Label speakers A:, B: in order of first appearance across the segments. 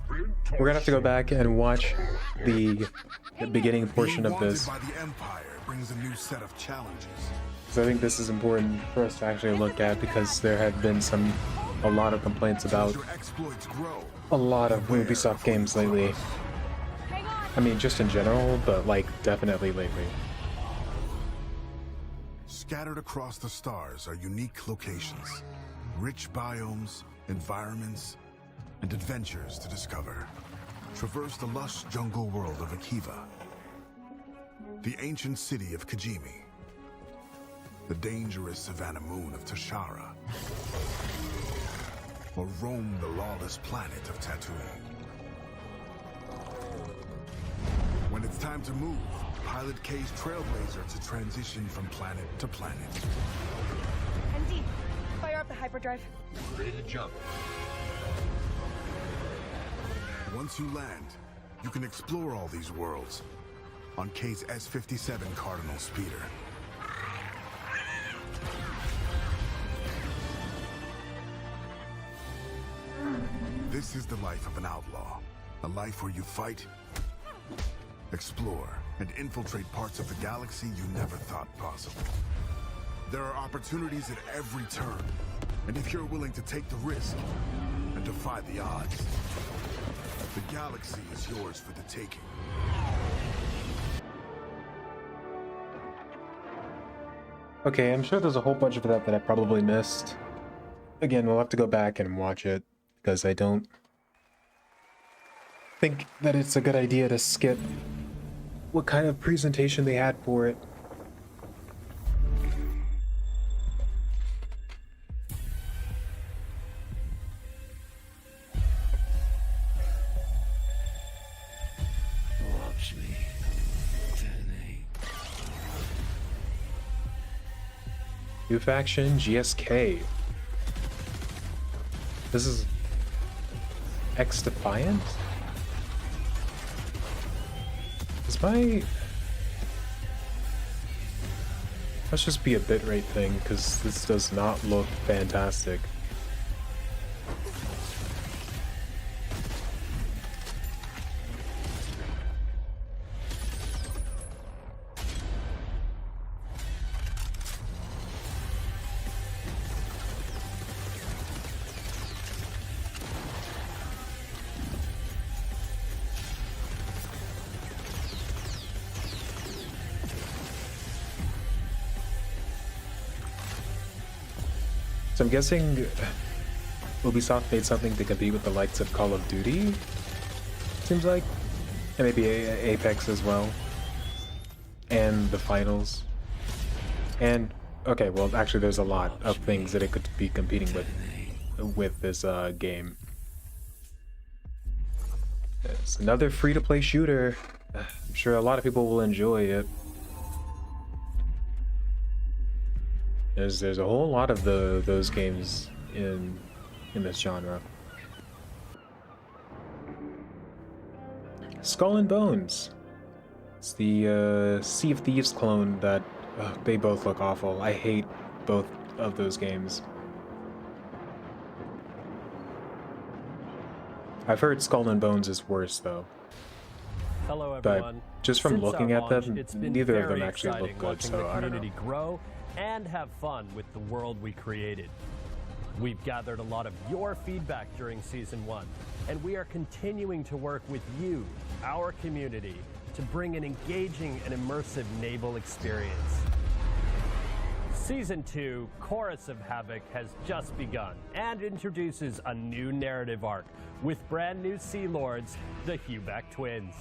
A: We're gonna have to go back and watch the beginning portion of this.
B: By the Empire brings a new set of challenges.
A: So I think this is important for us to actually look at, because there have been a lot of complaints about
B: Your exploits grow.
A: a lot of Ubisoft games lately. I mean, just in general, but like definitely lately.
B: Scattered across the stars are unique locations, rich biomes, environments, and adventures to discover. Traverse the lush jungle world of Akiva, the ancient city of Kajimi, the dangerous savannah moon of Tashara, or roam the lawless planet of Tatooine. When it's time to move, pilot K's Trailblazer to transition from planet to planet.
C: MD, fire up the hyperdrive.
D: Ready to jump.
B: Once you land, you can explore all these worlds on K's S-57 Cardinal speeder. This is the life of an outlaw, a life where you fight, explore, and infiltrate parts of the galaxy you never thought possible. There are opportunities at every turn, and if you're willing to take the risk and defy the odds, the galaxy is yours for the taking.
A: Okay, I'm sure there's a whole bunch of that I probably missed. Again, we'll have to go back and watch it, because I don't think that it's a good idea to skip what kind of presentation they had for it.
D: Watch me. Detonate.
A: New faction, GSK. This is XDefiant? Is my... Must just be a bitrate thing, because this does not look fantastic. So I'm guessing Ubisoft made something to compete with the likes of Call of Duty, seems like, and maybe Apex as well, and the finals. And okay, well actually there's a lot of things that it could be competing with this game. It's another free-to-play shooter. I'm sure a lot of people will enjoy it. There's a whole lot of those games in this genre. Skull and Bones. It's the Sea of Thieves clone that they both look awful. I hate both of those games. I've heard Skull and Bones is worse though.
E: Hello everyone.
A: But just from
E: Since
A: looking
E: our
A: at
E: launch,
A: them,
E: it's been
A: neither of them
E: very
A: actually look
E: exciting
A: good,
E: watching
A: so
E: the
A: I don't know.
E: community grow and have fun with the world we created. We've gathered a lot of your feedback during Season 1, and we are continuing to work with you, our community, to bring an engaging and immersive naval experience. Season 2, Chorus of Havoc, has just begun and introduces a new narrative arc with brand new Sea Lords, the Huback Twins.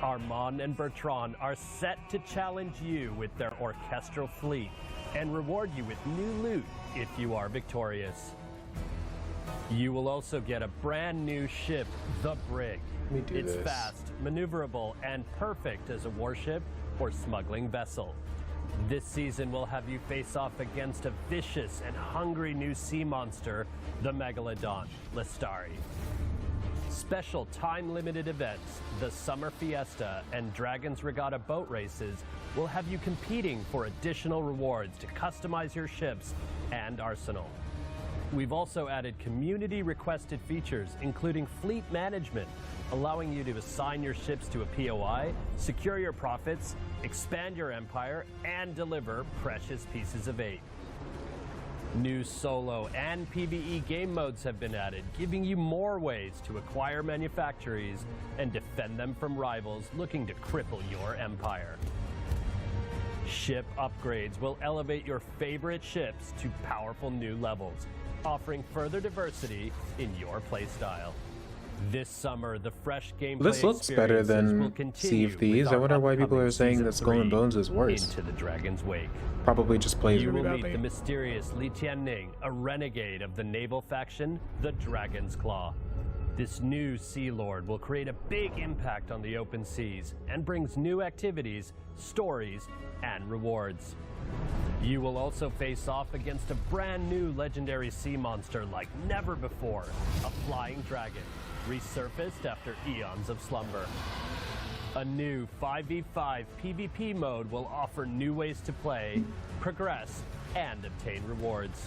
E: Armand and Bertrand are set to challenge you with their orchestral fleet and reward you with new loot if you are victorious. You will also get a brand new ship, the Brig. It's fast, maneuverable, and perfect as a warship or smuggling vessel. This season will have you face off against a vicious and hungry new sea monster, the Megalodon, Lestari. Special time-limited events, the Summer Fiesta and Dragon's Regatta boat races will have you competing for additional rewards to customize your ships and arsenal. We've also added community-requested features, including fleet management, allowing you to assign your ships to a POI, secure your profits, expand your empire, and deliver precious pieces of aid. New solo and PvE game modes have been added, giving you more ways to acquire manufactories and defend them from rivals looking to cripple your empire. Ship upgrades will elevate your favorite ships to powerful new levels, offering further diversity in your playstyle. This summer, the fresh gameplay
A: This looks better
E: experiences will
A: than
E: continue
A: Sea of Thieves.
E: with
A: I
E: our
A: wonder why people
E: upcoming
A: are saying
E: Season
A: that Skull and
E: 3,
A: Bones is worse.
E: Into the Dragon's Wake.
A: Probably just plays
E: You
A: really
E: will meet
A: badly.
E: the mysterious Li Tianning, a renegade of the naval faction, the Dragon's Claw. This new Sea Lord will create a big impact on the open seas and brings new activities, stories, and rewards. You will also face off against a brand new legendary sea monster like never before, a flying dragon, resurfaced after eons of slumber. A new 5v5 PvP mode will offer new ways to play, progress, and obtain rewards.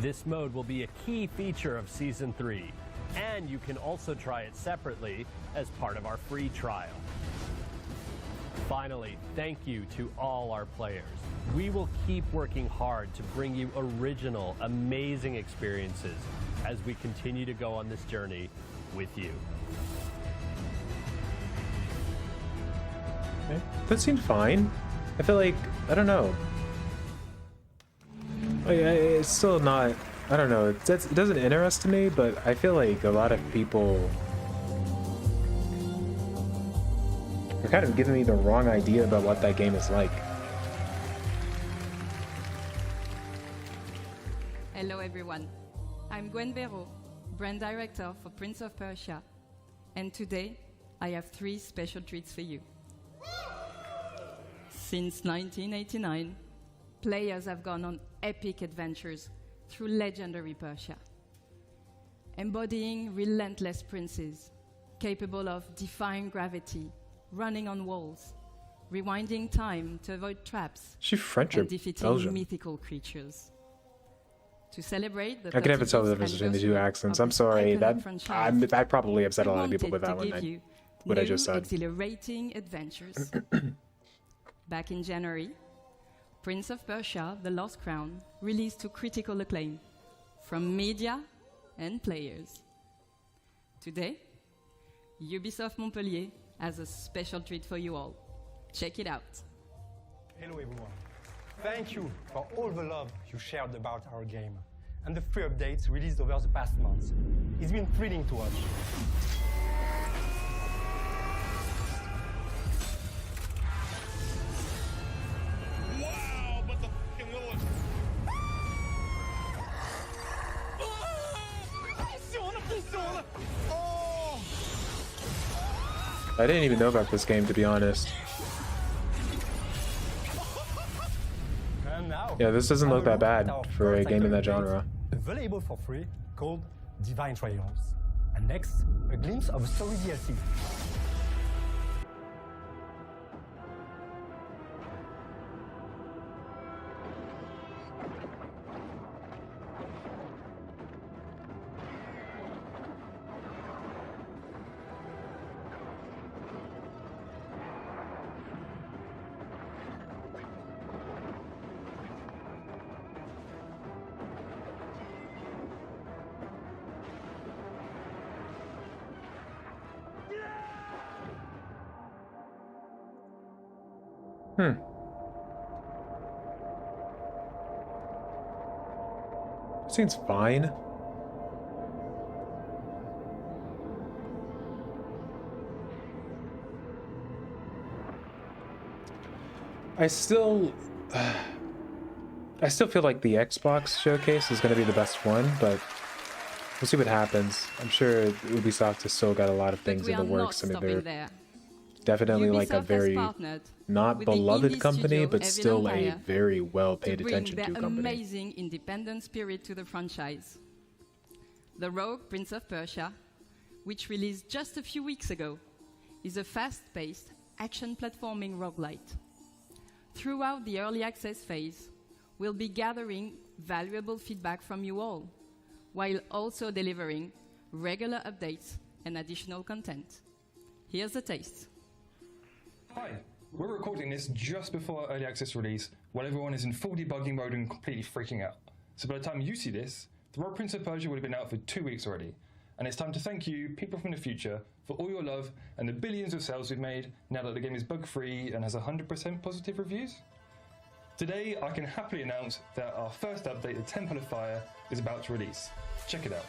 E: This mode will be a key feature of Season 3, and you can also try it separately as part of our free trial. Finally, thank you to all our players. We will keep working hard to bring you original, amazing experiences as we continue to go on this journey with you.
A: Okay. That seemed fine. I feel like, I don't know. It's still not, I don't know, it doesn't interest me, but I feel like a lot of people are kind of giving me the wrong idea about what that game is like.
F: Hello everyone, I'm Gwen Vero, brand director for Prince of Persia, and today I have 3 special treats for you. Since 1989, players have gone on epic adventures through legendary Persia, embodying relentless princes, capable of defying gravity, running on walls, rewinding time to avoid traps,
A: Is she French or
F: and defeating
A: Belgian?
F: mythical creatures. To celebrate the
A: I can never tell the
F: 35th
A: difference between the two
F: anniversary
A: accents.
F: of
A: I'm
F: this
A: sorry,
F: iconic franchise,
A: that probably upset a
F: we
A: lot of people
F: wanted
A: with that
F: to
A: one.
F: give you
A: What I
F: new,
A: just said.
F: exhilarating adventures. Back in January, Prince of Persia: The Lost Crown released to critical acclaim from media and players. Today, Ubisoft Montpellier has a special treat for you all. Check it out.
G: Hello everyone. Thank you for all the love you shared about our game and the free updates released over the past months. It's been thrilling to watch.
H: Wow, but the f***ing Lord. Oh!
A: I didn't even know about this game, to be honest.
G: And now,
A: Yeah, this doesn't look that bad for a game in that genre.
G: Available for free, called Divine Trials. And next, a glimpse of story DLC.
A: Seems fine. I still feel like the Xbox showcase is going to be the best one, but we'll see what happens. I'm sure Ubisoft has still got a lot of things
F: We
A: in the
F: are
A: works.
F: not
A: I mean,
F: stopping
A: they're
F: there.
A: definitely like a
F: Ubisoft has
A: very
F: partnered
A: not
F: with the
A: beloved
F: indie
A: company,
F: studio
A: but
F: Evil
A: still a
F: Empire
A: very well
F: to
A: paid
F: bring
A: attention
F: their
A: to company.
F: amazing independent spirit to the franchise. The Rogue Prince of Persia, which released just a few weeks ago, is a fast-paced action platforming roguelite. Throughout the early access phase, we'll be gathering valuable feedback from you all, while also delivering regular updates and additional content. Here's a taste.
I: Hi, we're recording this just before our early access release, while everyone is in full debugging mode and completely freaking out. So by the time you see this, the Rogue Prince of Persia would have been out for 2 weeks already. And it's time to thank you, people from the future, for all your love and the billions of sales we've made now that the game is bug-free and has 100% positive reviews. Today, I can happily announce that our first update, the Temple of Fire, is about to release. Check it out.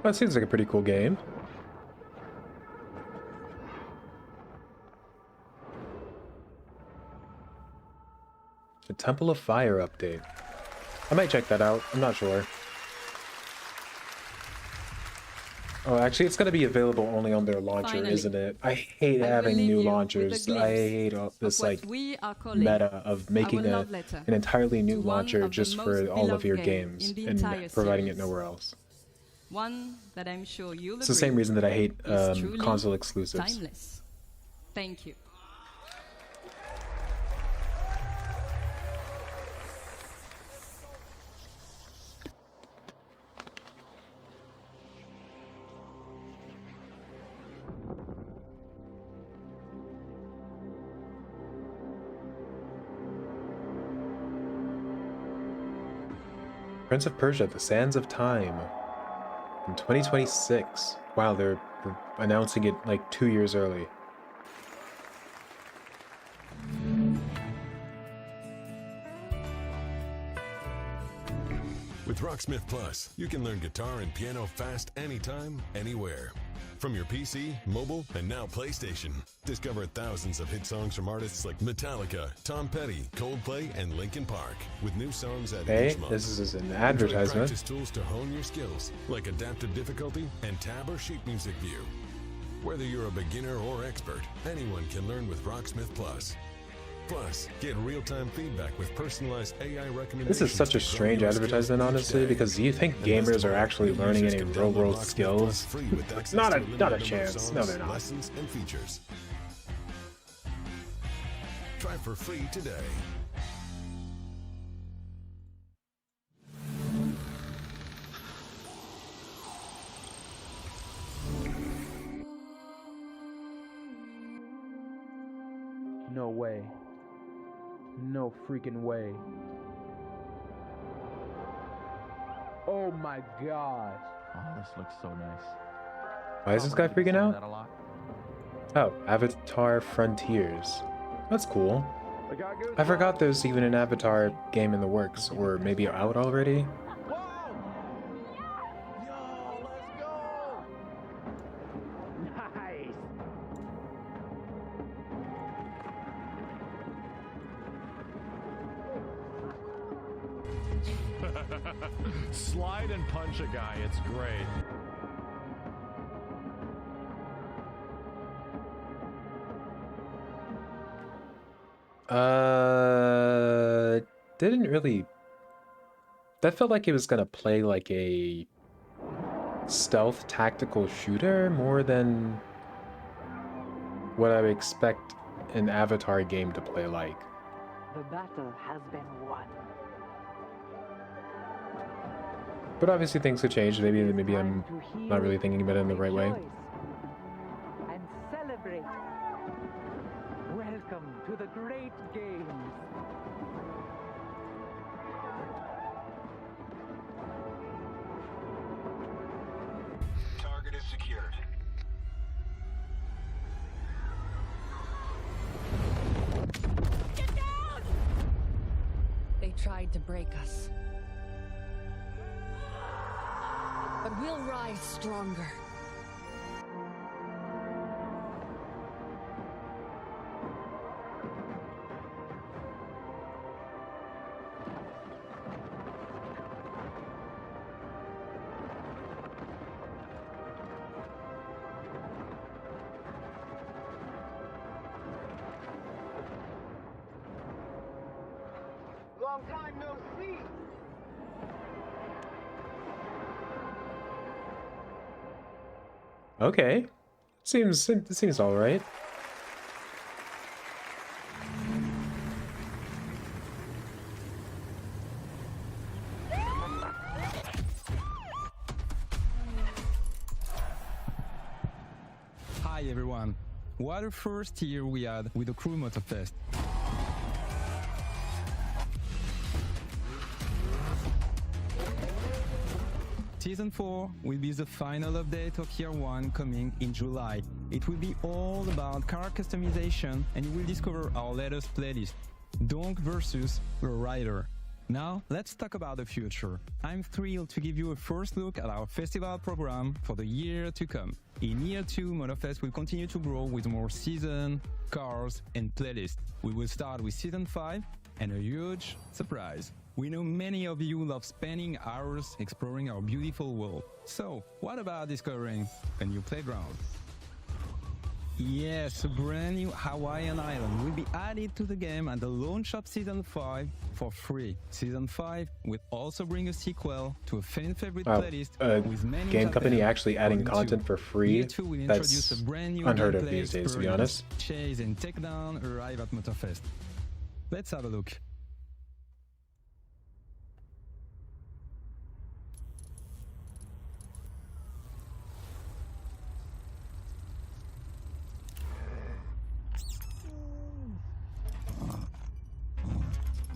A: That seems like a pretty cool game. The Temple of Fire update. I might check that out. I'm not sure. Oh, actually, it's going to be available only on their launcher,
F: Finally,
A: isn't it? I hate having new launchers. I hate all this like meta of making an entirely new launcher just for all of your games and providing it nowhere else.
F: One that I'm sure you'll
A: It's the same reason that I hate
F: truly
A: console exclusives.
F: timeless. Thank you.
A: Prince of Persia: The Sands of Time. In 2026. Wow, they're announcing it like 2 years early.
J: With Rocksmith Plus, you can learn guitar and piano fast anytime, anywhere. From your PC, mobile, and now PlayStation. Discover thousands of hit songs from artists like Metallica, Tom Petty, Coldplay, and Linkin Park. With new songs added
A: Hey,
J: each month.
A: this is an
J: Enjoy
A: advertisement.
J: practice tools to hone your skills, like adaptive difficulty and tab or sheet music view. Whether you're a beginner or expert, anyone can learn with Rocksmith Plus. Plus, get real-time feedback with personalized AI recommendations.
A: This is such a strange advertisement, honestly, because do you think gamers are actually learning any real-world skills? Not a chance. No, they're not.
J: Lessons and features. Try for free today.
K: No way. No freaking way. Oh my gosh.
L: Oh, this looks so nice.
A: Why is this guy freaking out? Oh, Avatar Frontiers. That's cool. I forgot there's even an Avatar game in the works, or maybe out already.
M: Slide and punch a guy, it's great.
A: Didn't really... That felt like it was gonna play like a stealth tactical shooter more than what I would expect an Avatar game to play like.
N: The battle has been won.
A: But obviously things could change. Maybe I'm not really thinking about it in the right way.
N: And celebrate. Welcome to the great games.
D: Target is secured.
O: Get down! They tried to break us. But we'll rise stronger.
C: Long time no see.
A: Okay. Seems all right.
P: Hi everyone. What a first year we had with the Crew Motorfest. Season 4 will be the final update of Year 1 coming in July. It will be all about car customization and you will discover our latest playlist, Donk versus the Rider. Now, let's talk about the future. I'm thrilled to give you a first look at our festival program for the year to come. In Year 2, Motorfest will continue to grow with more season, cars, and playlists. We will start with Season 5 and a huge surprise. We know many of you love spending hours exploring our beautiful world. So, what about discovering a new playground? Yes, a brand new Hawaiian island will be added to the game at the launch of Season 5 for free. Season 5 will also bring a sequel to a fan-favorite playlist with many
A: game company
P: top
A: actually adding content for free.
P: Year 2 will introduce
A: That's
P: a brand new
A: unheard of
P: gameplay
A: these days, to be
P: experience.
A: honest.
P: Chase and Takedown arrive at Motorfest. Let's have a look.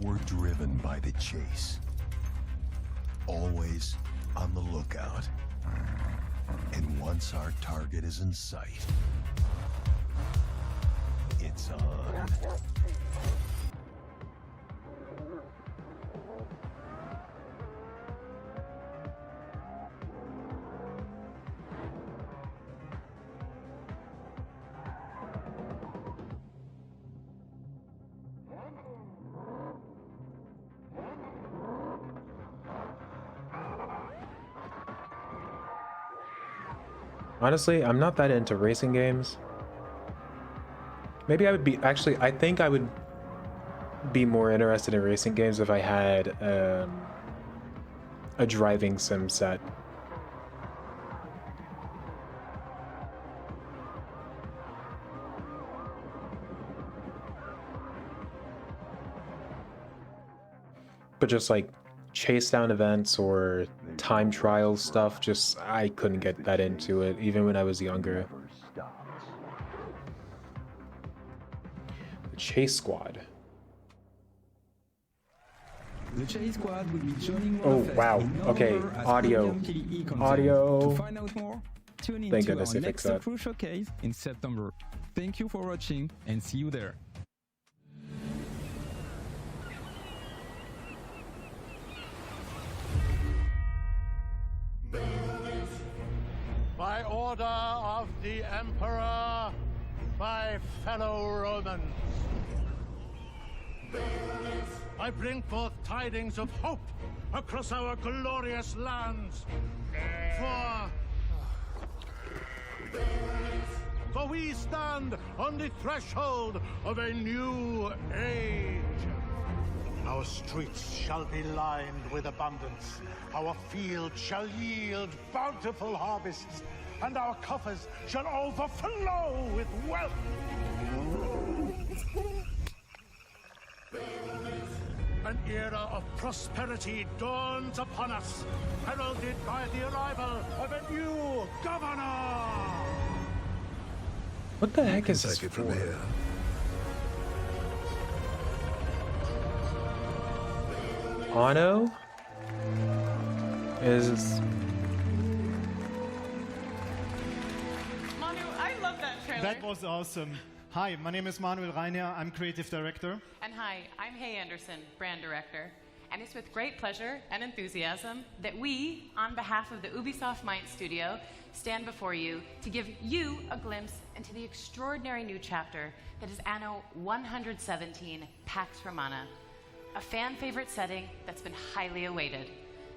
Q: We're driven by the chase. Always on the lookout. And once our target is in sight, it's on.
A: Honestly, I'm not that into racing games. Maybe I would be, actually, I think I would be more interested in racing games if I had a driving sim set. But just like chase down events or time trial stuff, just I couldn't get that into it even when I was younger. The Chase Squad.
P: The Chase Squad will be joining
A: Oh
P: Motorfest
A: wow,
P: in
A: okay,
P: November as
A: audio.
P: premium PDE content.
A: Audio.
P: To find out more, tune in
A: Thank
P: to
A: goodness
P: our
A: they fixed
P: next
A: that.
P: Crew Showcase in September. Thank you for watching and see you there.
R: By order of the Emperor, my fellow Romans, I bring forth tidings of hope across our glorious lands. For we stand on the threshold of a new age. Our streets shall be lined with abundance. Our fields shall yield bountiful harvests, and our coffers shall overflow with wealth. An era of prosperity dawns upon us, heralded by the arrival of a new governor.
A: What the heck is this
B: Take it
A: for?
B: from here.
A: Ano is
S: Manu, I love that trailer.
T: That was awesome. Hi, my name is Manuel Reiner. I'm creative director.
S: And hi, I'm Hay Anderson, brand director. And it's with great pleasure and enthusiasm that we, on behalf of the Ubisoft Mind Studio, stand before you to give you a glimpse into the extraordinary new chapter that is Anno 117 Pax Romana, a fan favorite setting that's been highly awaited.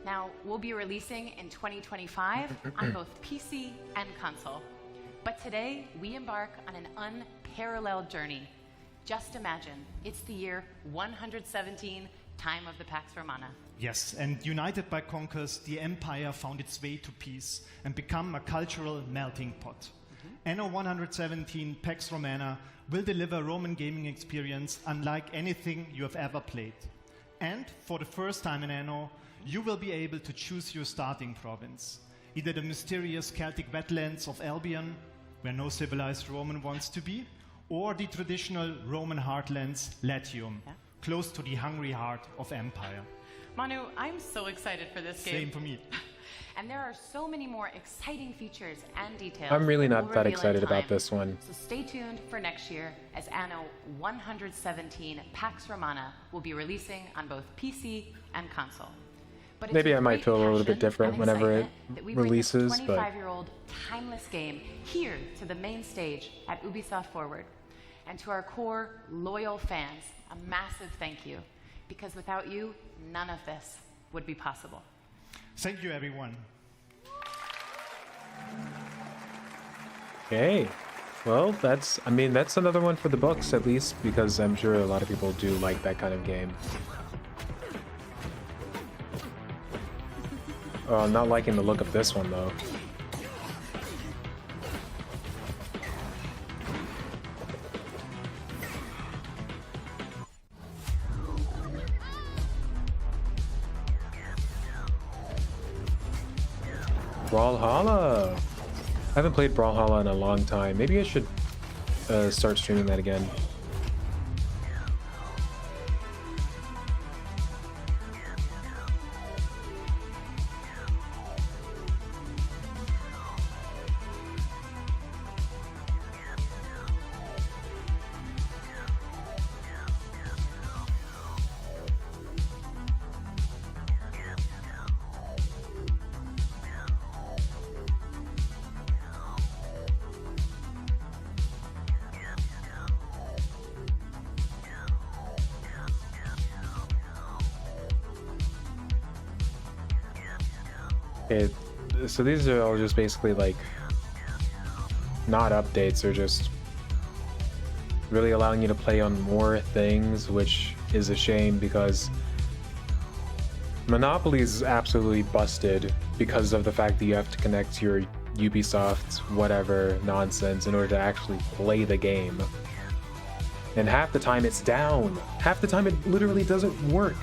S: Now, we'll be releasing in 2025 on both PC and console. But today, we embark on an unparalleled journey. Just imagine, it's the year 117 time of the Pax Romana.
T: Yes, and united by conquest, the Empire found its way to peace and become a cultural melting pot. Anno 117 Pax Romana will deliver Roman gaming experience unlike anything you have ever played. And for the first time in Anno, you will be able to choose your starting province. Either the mysterious Celtic wetlands of Albion, where no civilized Roman wants to be, or the traditional Roman heartlands, Latium, close to the hungry heart of Empire.
S: Manu, I'm so excited for this game.
T: Same for me.
S: And there are so many more exciting features and details.
A: I'm really
S: we'll
A: not that
S: reveal in
A: excited about
S: time.
A: this one.
S: So stay tuned for next year as Anno 117 Pax Romana will be releasing on both PC and console. But
A: Maybe
S: it's
A: I
S: with
A: might
S: great
A: feel a little
S: passion
A: bit different
S: and
A: whenever it
S: excitement that we bring
A: releases,
S: this
A: but
S: 25-year-old timeless game here to the main stage at Ubisoft Forward. And to our core, loyal fans, a massive thank you. Because without you, none of this would be possible.
T: Thank you, everyone.
A: okay. Well, that's another one for the books at least, because I'm sure a lot of people do like that kind of game. Oh, I'm not liking the look of this one though. Brawlhalla! I haven't played Brawlhalla in a long time. Maybe I should start streaming that again. Okay, so these are all just basically like not updates, they're just really allowing you to play on more things, which is a shame because Monopoly is absolutely busted because of the fact that you have to connect your Ubisoft whatever nonsense in order to actually play the game. And half the time it's down. Half the time it literally doesn't work.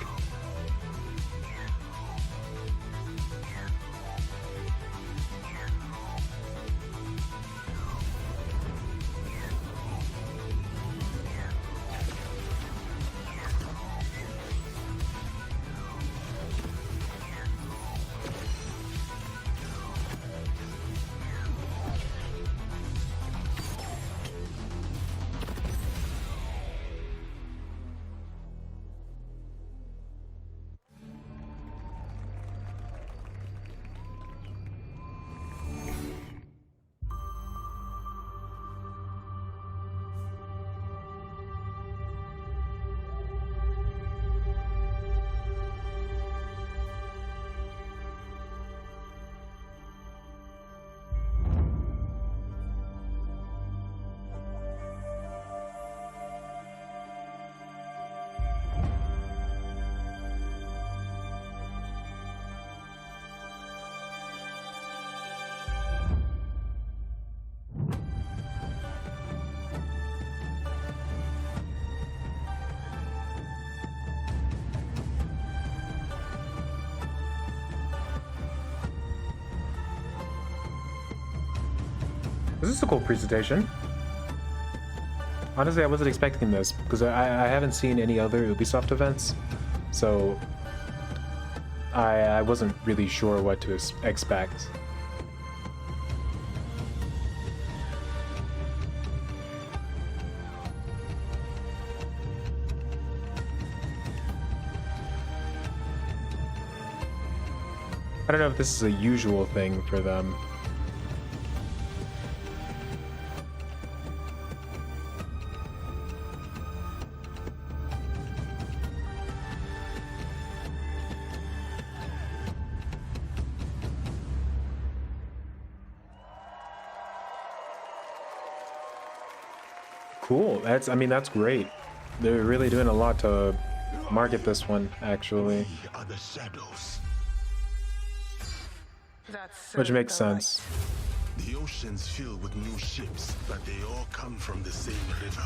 A: This is a cool presentation. Honestly, I wasn't expecting this because I haven't seen any other Ubisoft events, so I wasn't really sure what to expect. I don't know if this is a usual thing for them. Cool. That's great. They're really doing a lot to market this one, actually.
B: We are the shadows.
A: Which makes sense.
B: The ocean's filled with new ships, but they all come from the same river.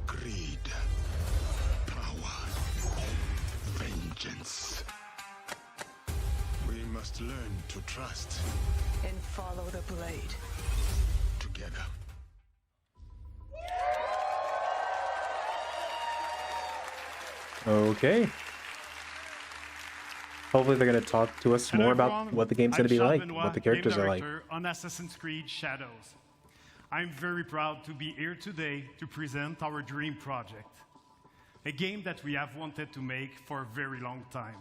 B: Greed. Power. Vengeance. We must learn to trust.
N: And follow the blade.
B: Together.
A: Okay. Hopefully they're going to talk to us more about what the game's going to be like, what the characters are like.
U: On Assassin's Creed Shadows. I'm very proud to be here today to present our dream project. A game that we have wanted to make for a very long time.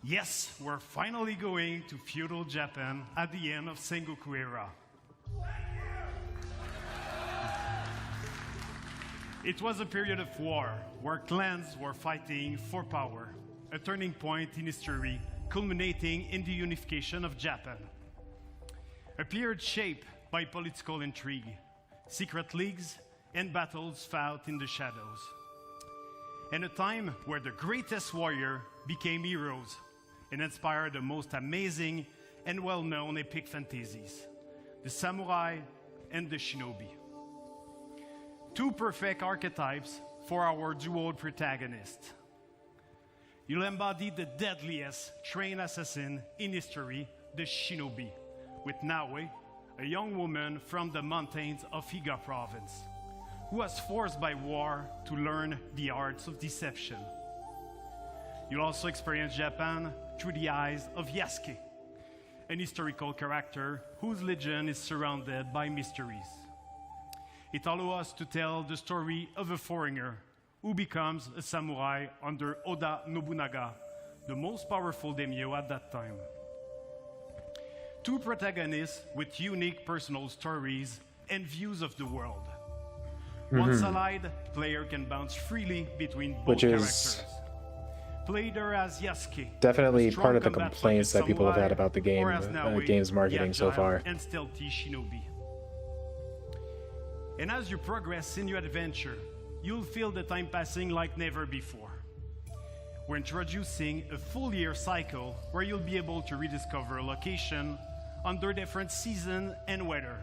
U: Yes, we're finally going to feudal Japan at the end of Sengoku era. It was a period of war, where clans were fighting for power, a turning point in history culminating in the unification of Japan. A period shaped by political intrigue, secret leagues, and battles fought in the shadows. And a time where the greatest warrior became heroes and inspired the most amazing and well-known epic fantasies, the samurai and the shinobi. Two perfect archetypes for our duo protagonist. You'll embody the deadliest trained assassin in history, the shinobi, with Naue, a young woman from the mountains of Iga province, who was forced by war to learn the arts of deception. You'll also experience Japan through the eyes of Yasuke, an historical character whose legend is surrounded by mysteries. It allows us to tell the story of a foreigner who becomes a samurai under Oda Nobunaga, the most powerful daimyo at that time. Two protagonists with unique personal stories and views of the world. Once allied, player can bounce freely between both characters. Played her as Yasuke,
A: Definitely part of the complaints that people have had about the game, game's marketing so far.
U: And stealthy shinobi. And as you progress in your adventure, you'll feel the time passing like never before. We're introducing a full year cycle where you'll be able to rediscover a location under different season and weather.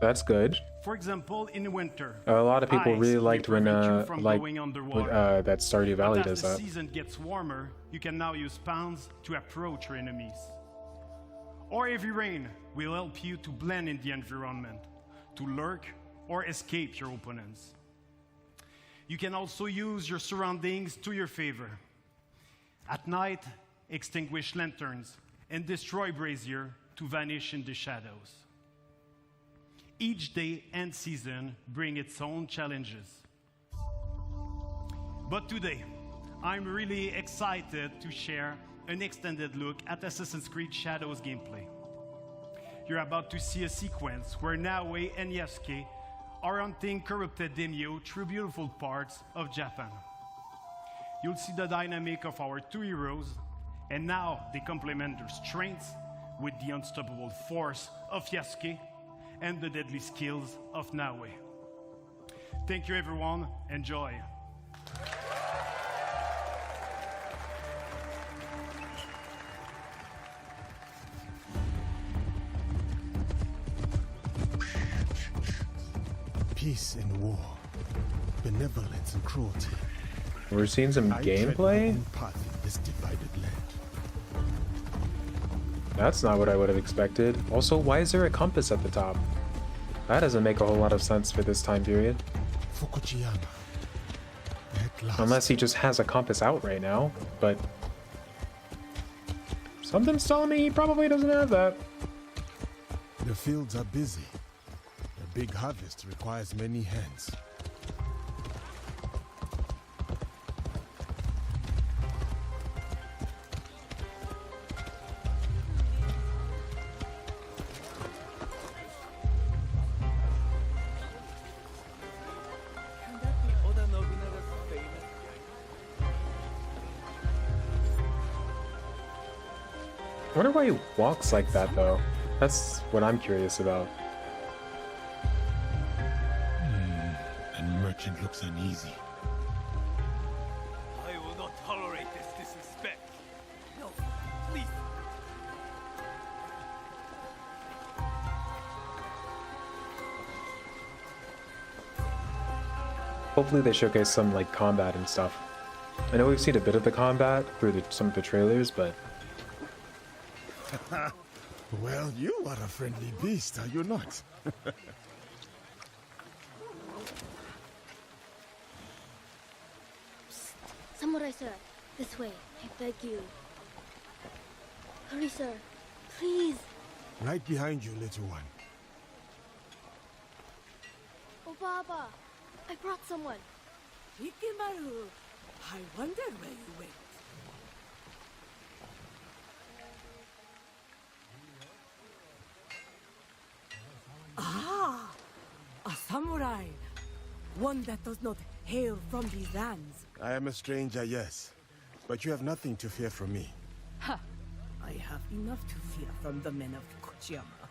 A: That's good.
U: For example, in winter,
A: A lot of people really liked when that Stardew Valley does that.
U: As the season gets warmer, you can now use spawns to approach your enemies. Or heavy rain will help you to blend in the environment, to lurk or escape your opponents. You can also use your surroundings to your favor. At night, extinguish lanterns and destroy brazier to vanish in the shadows. Each day and season bring its own challenges. But today, I'm really excited to share an extended look at Assassin's Creed Shadows gameplay. You're about to see a sequence where Naue and Yasuke are hunting corrupted daimyo through beautiful parts of Japan. You'll see the dynamic of our two heroes, and now they complement their strengths with the unstoppable force of Yasuke and the deadly skills of Naue. Thank you everyone, enjoy.
B: Peace and war, benevolence and cruelty.
A: We're seeing some gameplay?
B: This divided land.
A: That's not what I would have expected. Also, why is there a compass at the top? That doesn't make a whole lot of sense for this time period. Unless he just has a compass out right now, but something's telling me he probably doesn't have that.
B: The fields are busy. A big harvest requires many hands.
A: I wonder why he walks like that, though. That's what I'm curious about.
B: And merchant looks uneasy.
A: hopefully they showcase some like combat and stuff. I know we've seen a bit of the combat through some of the trailers, but
E: well, you are a friendly beast, are you not?
V: Samurai sir, this way, I beg you. Hurry sir, please.
E: Right behind you, little one.
V: Oh Baba, I brought someone.
W: Ikimaru, I wonder where you went. Ah, a samurai. One that does not hail from these lands.
E: I am a stranger, yes. But you have nothing to fear from me.
W: Ha! I have enough to fear from the men of Kochiyama.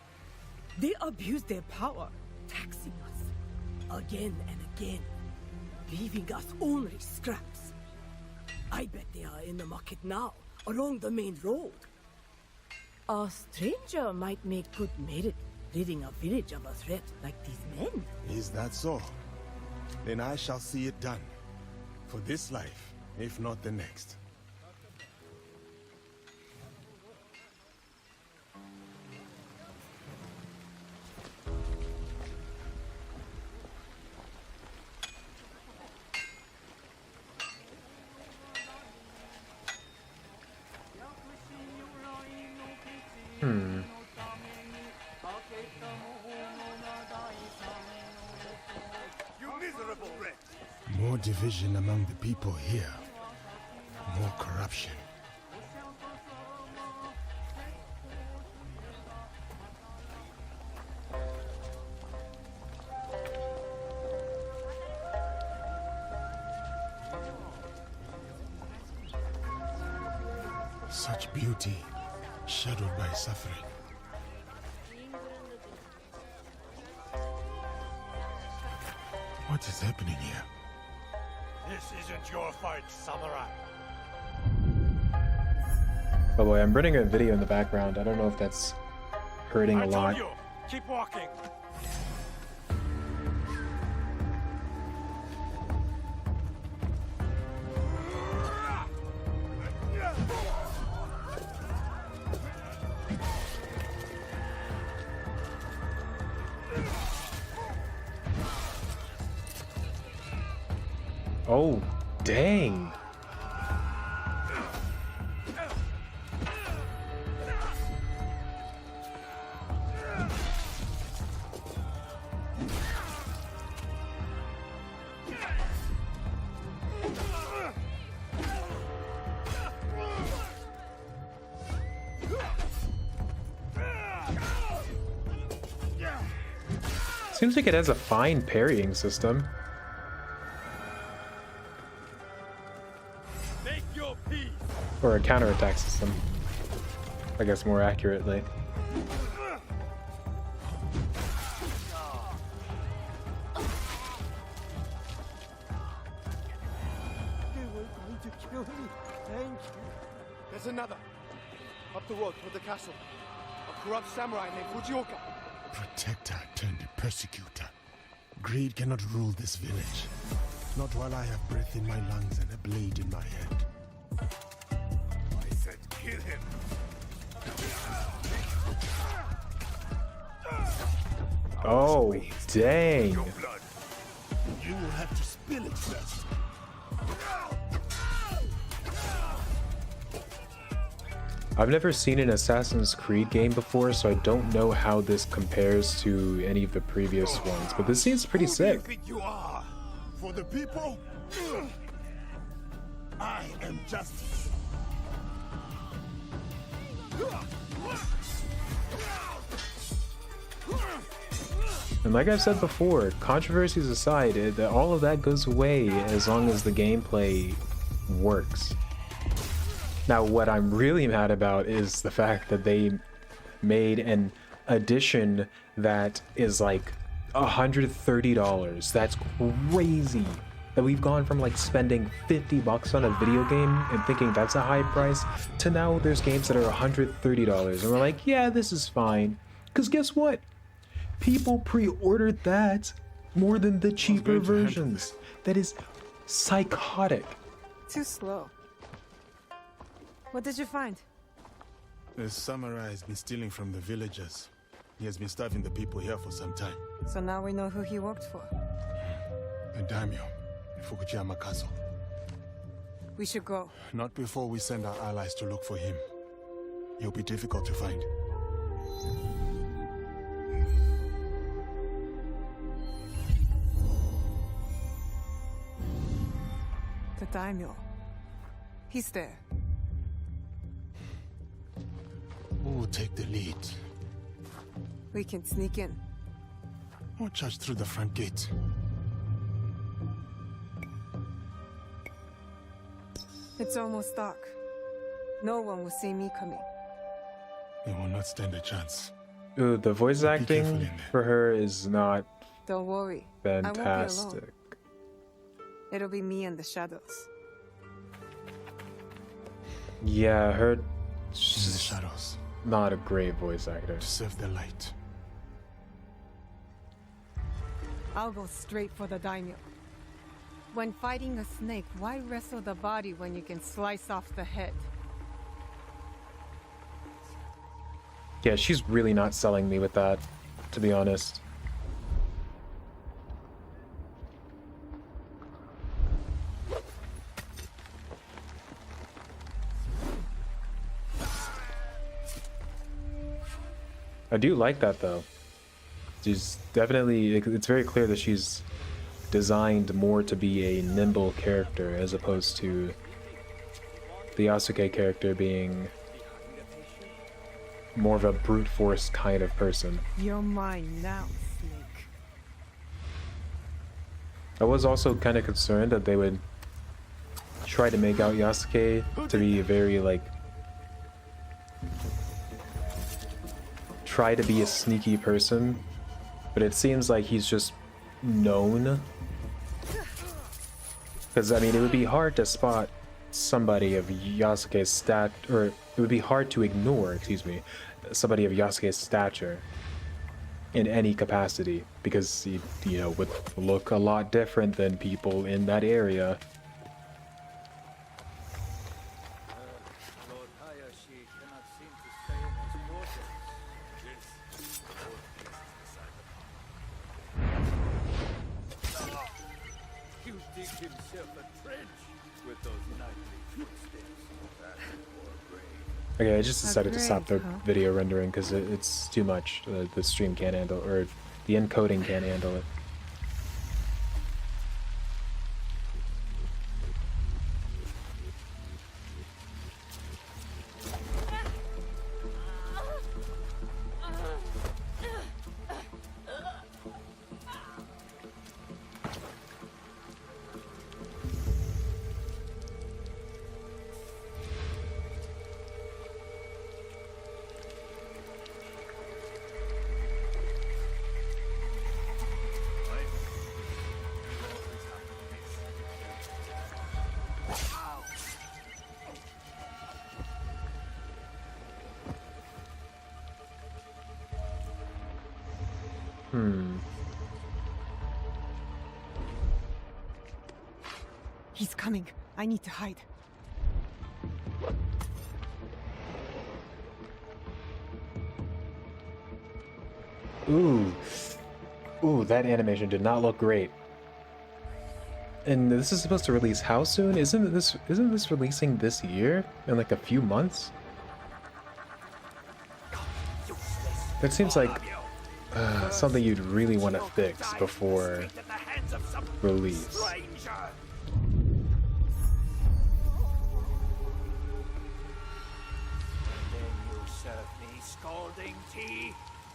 W: They abuse their power, taxing us again and again, leaving us only scraps. I bet they are in the market now, along the main road. A stranger might make good merit, ridding a village of a threat like these men.
E: Is that so? Then I shall see it done. For this life, if not the next. More division among the people here. More corruption. Such beauty, shadowed by suffering. What is happening here?
R: This isn't your fight, samurai.
A: oh boy, I'm running a video in the background. I don't know if that's hurting a lot.
R: You, keep walking.
A: Oh, dang. Seems like it has a fine parrying system. Or a counterattack system, I guess more accurately.
R: They were going to kill me. Thank you. There's another. Up the road toward the castle. A corrupt samurai named Fujioka.
E: Protector turned persecutor. Greed cannot rule this village. Not while I have breath in my lungs and a blade in my hand.
R: I said kill him.
A: Oh, dang.
R: Your blood. You will have to spill it first.
A: I've never seen an Assassin's Creed game before, so I don't know how this compares to any of the previous ones, but this seems pretty sick.
R: Who do you think you are? For the people? I am justice.
A: And like I've said before, controversies aside, all of that goes away as long as the gameplay works. Now, what I'm really mad about is the fact that they made an edition that is like $130. That's crazy. That we've gone from like spending $50 on a video game and thinking that's a high price to now there's games that are $130 and we're like, yeah, this is fine. Because guess what? People pre-ordered that more than the cheaper versions. That is psychotic.
W: Too slow. What did you find?
E: The samurai has been stealing from the villagers. He has been starving the people here for some time.
W: So now we know who he worked for.
E: The daimyo in Fukuyama Castle.
W: We should go.
E: Not before we send our allies to look for him. He'll be difficult to find.
W: The daimyo. He's there.
E: Who will take the lead?
W: We can sneak in.
E: Or charge through the front gate.
W: It's almost dark. No one will see me coming.
E: They will not stand a chance.
A: Ooh, the voice acting for her is not
W: Don't worry. I won't be
A: fantastic.
W: alone. It'll be me and the shadows.
A: Yeah, her
E: In the shadows.
A: not a great voice actor.
E: To serve the light.
W: I'll go straight for the daimyo. When fighting a snake, why wrestle the body when you can slice off the head?
A: Yeah, she's really not selling me with that, to be honest. I do like that though. She's definitely, it's very clear that she's designed more to be a nimble character as opposed to the Yasuke character being more of a brute force kind of person.
W: You're mine now, snake.
A: I was also kind of concerned that they would try to make out Yasuke to be a very like try to be a sneaky person, but it seems like he's just known. Because I mean, it would be hard to spot somebody of Yasuke's or it would be hard to ignore, excuse me, somebody of Yasuke's stature in any capacity, because he, you know, would look a lot different than people in that area. Okay, I just decided to stop the video rendering because it's too much. The stream can't handle, or the encoding can't handle it.
W: He's coming. I need to hide.
A: Ooh. Ooh, that animation did not look great. And this is supposed to release how soon? Isn't this releasing this year? In like a few months? That seems like something you'd really want to fix before release.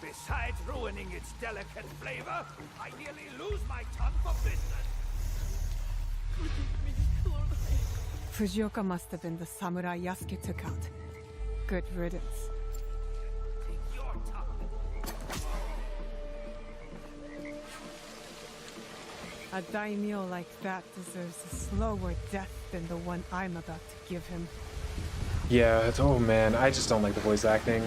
G: Besides ruining its delicate flavor, I nearly lose my tongue for business.
W: Fujioka must have been the samurai Yasuke took out. Good riddance. A daimyo like that deserves a slower death than the one I'm about to give him.
A: Yeah, oh man, I just don't like the voice acting.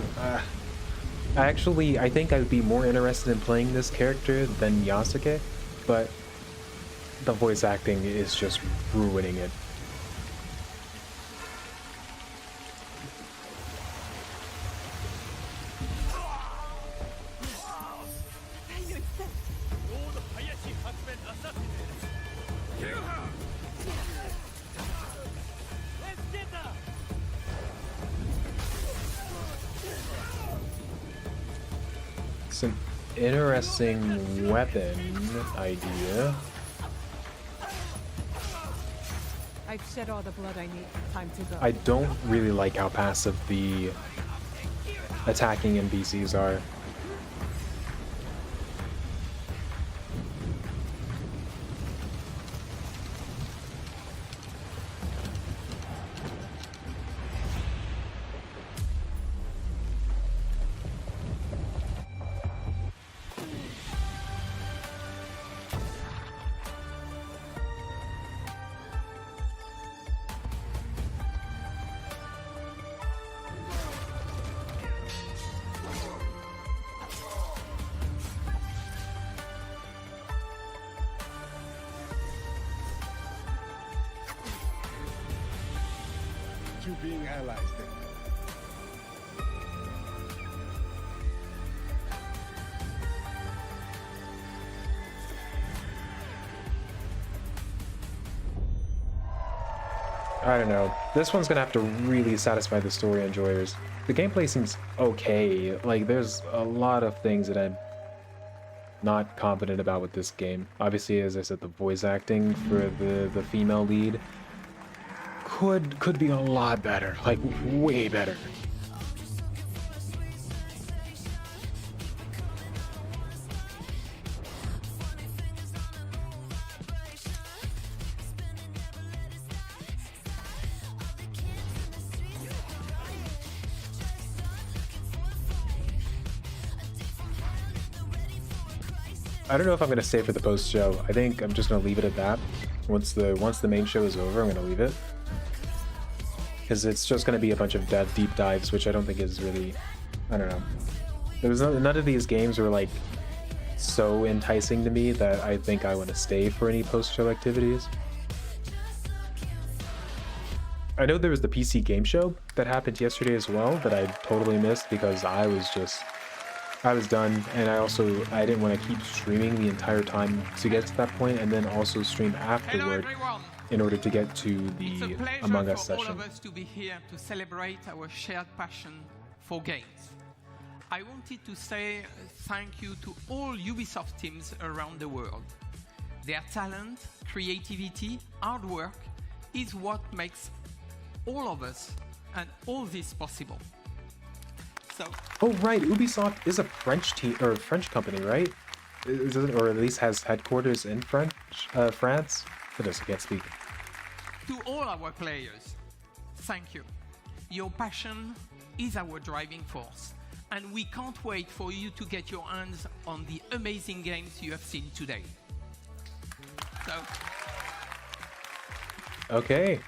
A: I think I would be more interested in playing this character than Yasuke, but the voice acting is just ruining it. It's an interesting weapon idea.
W: I've shed all the blood I need. Time to go.
A: I don't really like how passive the attacking NPCs are.
E: You being allies then.
A: I don't know. This one's gonna have to really satisfy the story enjoyers. The gameplay seems okay. Like, there's a lot of things that I'm not confident about with this game. Obviously, as I said, the voice acting for the female lead could be a lot better. Like, way better. I don't know if I'm gonna stay for the post show. I think I'm just gonna leave it at that. Once the main show is over, I'm gonna leave it, because it's just gonna be a bunch of deep dives, which I don't think is really. I don't know. None of these games were like so enticing to me that I think I want to stay for any post show activities. I know there was the PC game show that happened yesterday as well that I totally missed because I was done, and I didn't want to keep streaming the entire time to get to that point, and then also stream afterward in order to get to the Among Us session.
F: It's a pleasure for all of us to be here to celebrate our shared passion for games. I wanted to say thank you to all Ubisoft teams around the world. Their talent, creativity, hard work is what makes all of us and all this possible. So,
A: oh right, Ubisoft is a French team or a French company, right? Or at least has headquarters in France. I can't speak.
F: To all our players, thank you. Your passion is our driving force, and we can't wait for you to get your hands on the amazing games you have seen today. So,
A: okay.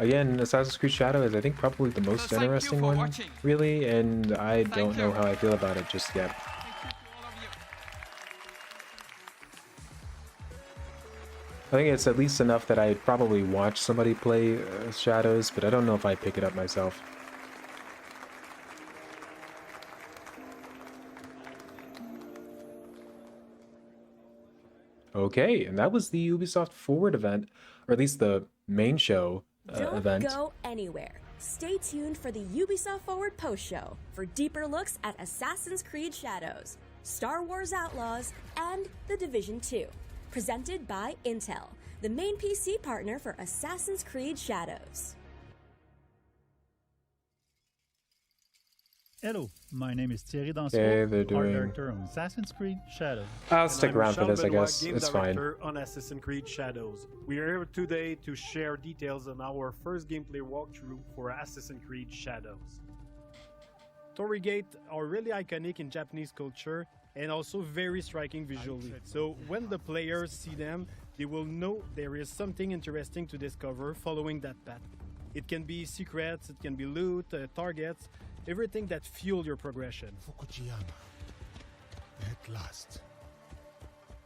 A: Again, Assassin's Creed Shadow is, I think, probably the most interesting one, really, and I don't know how I feel about it just yet. I think it's at least enough that I'd probably watch somebody play Shadows, but I don't know if I'd pick it up myself. Okay, and that was the Ubisoft Forward event, or at least the main show.
H: Don't go anywhere. Stay tuned for the Ubisoft Forward post show for deeper looks at Assassin's Creed Shadows, Star Wars Outlaws, and The Division 2. Presented by Intel, the main PC partner for Assassin's Creed Shadows.
I: Hello, my name is Thierry Danseau,
A: they're
I: art
A: doing...
I: director on Assassin's Creed Shadows.
A: I'll stick around for this, I guess.
X: Game
A: it's fine.
X: Director on Assassin's Creed Shadows. We are here today to share details on our first gameplay walkthrough for Assassin's Creed Shadows. Torii Gates are really iconic in Japanese culture and also very striking visually. So when the players see them, they will know there is something interesting to discover following that path. It can be secrets, it can be loot, targets, everything that fuel your progression.
E: Fukuyama. At last.